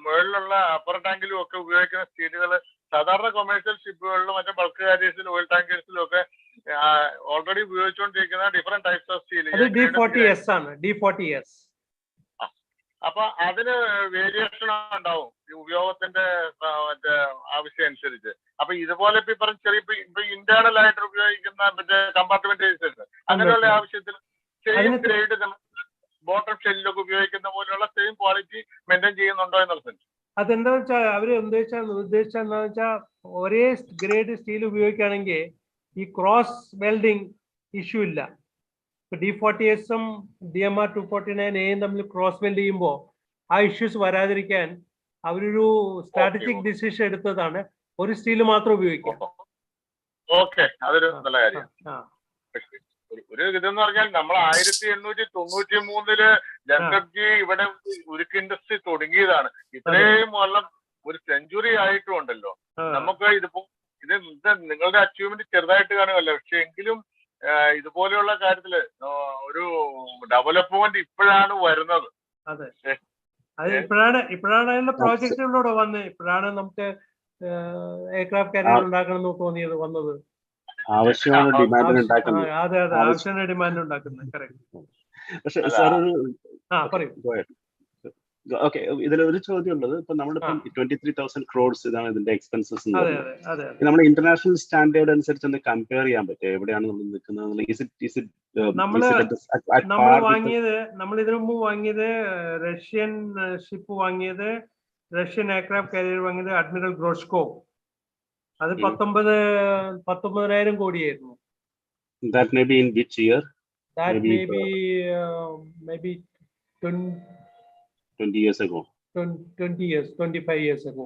മുകളിലുള്ള അപ്പർ ടാങ്കിലും ഒക്കെ ഉപയോഗിക്കുന്ന സ്റ്റീലുകൾ സാധാരണ കൊമേഴ്സ്യൽ ഷിപ്പുകളിലും മറ്റേ ബൾക്ക് കാരിയേഴ്സിലും ഓയിൽ ടാങ്കേഴ്സിലും ഒക്കെ ഓൾറെഡി ഉപയോഗിച്ചുകൊണ്ടിരിക്കുന്ന different types of steel. D40S ആണ്, D40S. അപ്പൊ അതിന് വേരിയേഷൻ ഉണ്ടാവും ഈ ഉപയോഗത്തിന്റെ മറ്റേ ആവശ്യം അനുസരിച്ച്. അപ്പൊ ഇതുപോലെ ഇപ്പൊ പറഞ്ഞ ചെറിയ ഇപ്പൊ ഇന്റേണൽ ആയിട്ട് ഉപയോഗിക്കുന്ന മറ്റേ കമ്പാർട്ട്മെന്റ് അങ്ങനെയുള്ള ആവശ്യത്തിൽ സെയിം ഗ്രേഡ് ബോട്ടം ഷെല്ലിലൊക്കെ ഉപയോഗിക്കുന്ന പോലെയുള്ള സെയിം ക്വാളിറ്റി മെയിൻറ്റെയിൻ ചെയ്യുന്നുണ്ടോ എന്നുള്ള. അതെന്താ വെച്ചാൽ അവര് ഉദ്ദേശിച്ച എന്താ വെച്ചാൽ ഒരേ ഗ്രേഡ് സ്റ്റീൽ ഉപയോഗിക്കുകയാണെങ്കിൽ ഈ ക്രോസ് വെൽഡിങ് ഇഷ്യൂ ഇല്ല. D40S-ഉം DMR 249A തമ്മിൽ ക്രോസ് വെൽഡ് ചെയ്യുമ്പോൾ ആ ഇഷ്യൂസ് വരാതിരിക്കാൻ അവരൊരു സ്ട്രാറ്റജിക് ഡിസിഷൻ എടുത്തതാണ് ഒരു സ്റ്റീൽ മാത്രം ഉപയോഗിക്കുക. ഓക്കെ, അതൊരു നല്ല കാര്യം. ഒരു ഇതെന്ന് പറഞ്ഞാൽ നമ്മൾ 1893 ജംഷഡ്ജി ഇവിടെ ഉരുക്ക് ഇൻഡസ്ട്രി തുടങ്ങിയതാണ്. ഇത്രയും കൊല്ലം ഒരു സെഞ്ചുറി ആയിട്ടും ഉണ്ടല്ലോ. നമുക്ക് ഇതിപ്പോ ഇത് നിങ്ങളുടെ അച്ചീവ്മെന്റ് ചെറുതായിട്ട് കാണുമല്ലോ, പക്ഷെ എങ്കിലും ഇതുപോലെയുള്ള കാര്യത്തില് ഒരു ഡെവലപ്മെന്റ് ഇപ്പോഴാണ് വരുന്നത്. അതെ, അത് ഇപ്പോഴാണ് അതിന്റെ പ്രോജക്റ്റുകളിലൂടെ വന്നത്. ഇപ്പോഴാണ് നമുക്ക് എയർക്രാഫ്റ്റ് കാരിയർ ഉണ്ടാക്കണം എന്ന് തോന്നിയത് വന്നത്. ആവശ്യമാണ് ഡിമാൻഡ് ഉണ്ടാക്കുന്നത്. അതെ അതെ, ആവശ്യമാണ് ഡിമാൻഡ് ഉണ്ടാക്കുന്നത്. കറക്റ്റ്. പക്ഷെ സാർ പറയൂ. ഓക്കെ, ഇതിലൊരു ചോദ്യം ഉള്ളത്, ഇപ്പൊ നമ്മളിപ്പം 23,000 crores ഇതാണ് ഇതിന്റെ എക്സ്പെൻസസ്. നമ്മൾ ഇന്റർനാഷണൽ സ്റ്റാൻഡേർഡ് അനുസരിച്ച് ഒന്ന് കമ്പയർ ചെയ്യാൻ പറ്റും എവിടെയാണ് നമ്മൾ നിൽക്കുന്നത്? നമ്മൾ ഇതിനു മുമ്പ് വാങ്ങിയത് റഷ്യൻ ഷിപ്പ് വാങ്ങിയത്, റഷ്യൻ എയർക്രാഫ്റ്റ് കാരിയർ വാങ്ങിയത് അഡ്മിറൽ ഗ്രോഷ്കോ. അത് 19,000 കോടിയായിരുന്നു. That may be in which year? That maybe 20 years ago. 25 years ago.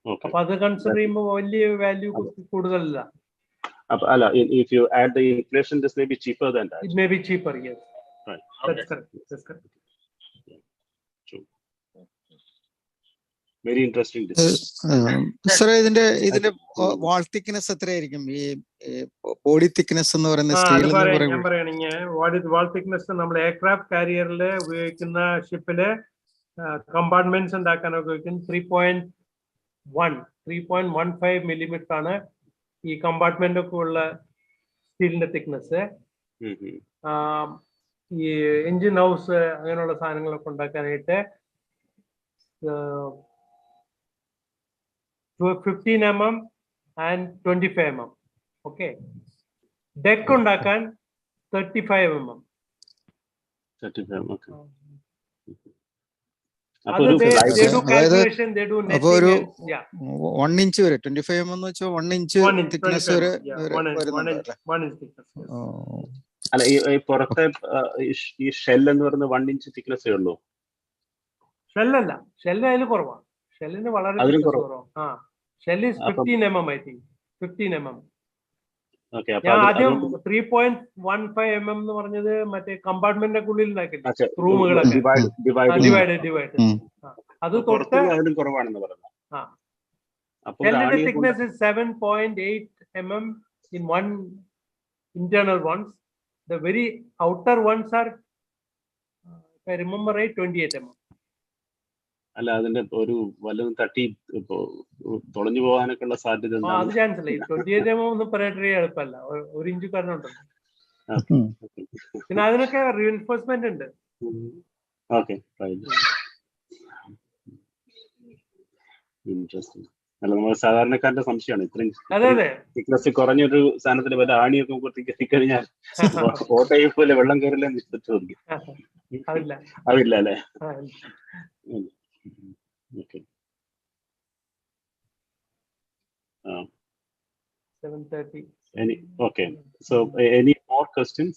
Okay. അപ്പൊ അത് കൺസിഡർ ചെയ്യുമ്പോൾ വലിയ വാല്യൂ കൂടുതലല്ല. അല്ല, if you add the inflation, this may be cheaper than that. It may be cheaper, yes. Right. That's correct. That's correct. True. Very interesting. Sir, ഇതിന്റെ വാൾ thickness എത്രയായിരിക്കും? ഈ body thickness എന്ന് പറയുന്ന സ്റ്റീൽ ഞാൻ പറയുകയാണെങ്കിൽ വാൾ തിക്നെസ് നമ്മൾ aircraft കാരിയറിൽ ഉപയോഗിക്കുന്ന ഷിപ്പില് compartments ഉണ്ടാക്കാൻ ഉപയോഗിക്കുന്ന 3.15 മില്ലിമീറ്റർ ആണ് ഈ കമ്പാർട്ട്മെന്റ് ഒക്കെ ഉള്ള സ്റ്റീലിന്റെ തിക്നെസ്. ഈ എഞ്ചിൻ ഹൗസ് അങ്ങനെയുള്ള സാധനങ്ങളൊക്കെ ഉണ്ടാക്കാനായിട്ട് 15 mm and 25 mm. Okay, deck ഉണ്ടാക്കാൻ 35 mm. അപ്പൊ ഒരു 1 ഇഞ്ച് വരെ 25 mm എന്ന് വെച്ചാൽ 1 ഇഞ്ച് തിക്നെസ് വരെ വരുന്നുണ്ട്. അല്ല, ഈ പുറത്തെ ഈ ഷെൽ എന്ന് പറയുന്നത് 1 ഇഞ്ച് തിക്നെസ്സേ ഉള്ളൂ. ഷെല്ലല്ല, ഷെല്ല് അതിൽ കുറവാണ്. ഷെല്ലിന് വളരെ കുറവാണ്. Shell 15 mm, I think 15 mm. ഞാൻ ആദ്യം 3.15 mm എന്ന് പറഞ്ഞത് മറ്റേ കമ്പാർട്ട്മെന്റിന്റെ ഉള്ളിൽ റൂമുകളൊക്കെ ഡിവൈഡ്. അത് തൊട്ട് ഷെല്ലിന്റെ thickness 7.8 mm in one internal ones. The very outer ones are, if I remember right, 28 mm. അല്ല, അതിന്റെ ഒരു വല്ലതും തട്ടി തുളഞ്ഞു പോകാനൊക്കെ ഉള്ള സാധ്യത? അത് ചാൻസ് ഇല്ല. 28 mm ഒന്നും പറയാൻ എളുപ്പമല്ല, 1 ഇഞ്ച് കാരണമുണ്ടല്ലോ. പിന്നെ അതിനൊക്കെ റീഇൻഫോഴ്സ്മെന്റ് ഉണ്ട്. ഇൻട്രസ്റ്റിംഗ്. അല്ല, നമ്മൾ സാധാരണക്കാരന്റെ സംശയമാണ് ഇത്രയും തിക്നെസ് കുറഞ്ഞൊരു സാധനത്തിന് വല്ല ആണിയൊക്കെ എത്തിക്കഴിഞ്ഞാൽ ഓട്ടയെ പോലെ വെള്ളം കയറില്ലെന്ന് ചോദിക്കും. അതില്ല അല്ലേ? Okay. 7:30. Okay. So, any more questions?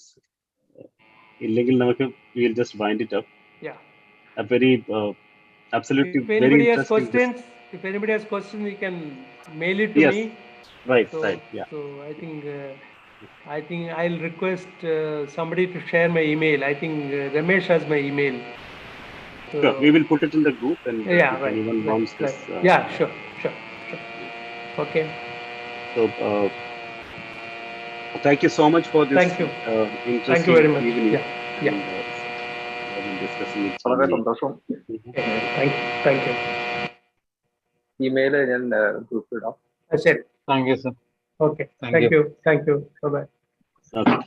Illegal, we'll just wind it up. Yeah. A very, absolutely very interesting. If anybody has questions, you can mail it to me. Right. Yeah. So I think I'll request somebody to share my email. I think Ramesh has my email. So, sure. We will put it in the group and anyone wants this. Yeah, sure. Okay. So, thank you so much for this. Thank you. Interesting Thank you very much. evening. Yeah. And, discussing it. വളരെ സന്തോഷം. Thank you. Email ഞാൻ ഗ്രൂപ്പിൽ ഇടാം. ശരി. Thank you sir. Okay. Thank you. Bye-bye. Okay.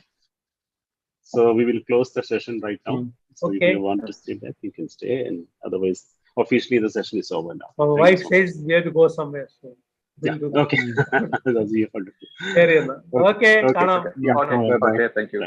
So we will close the session right now. So Okay. if you want to stay back, you can stay, and otherwise, officially the session is over now. Our Thank wife you so says we have to go somewhere. So we'll do that. Okay. That's wonderful. ശരി എന്നാ. Okay. Okay. കാണാം. Yeah. Okay, Bye-bye. thank you.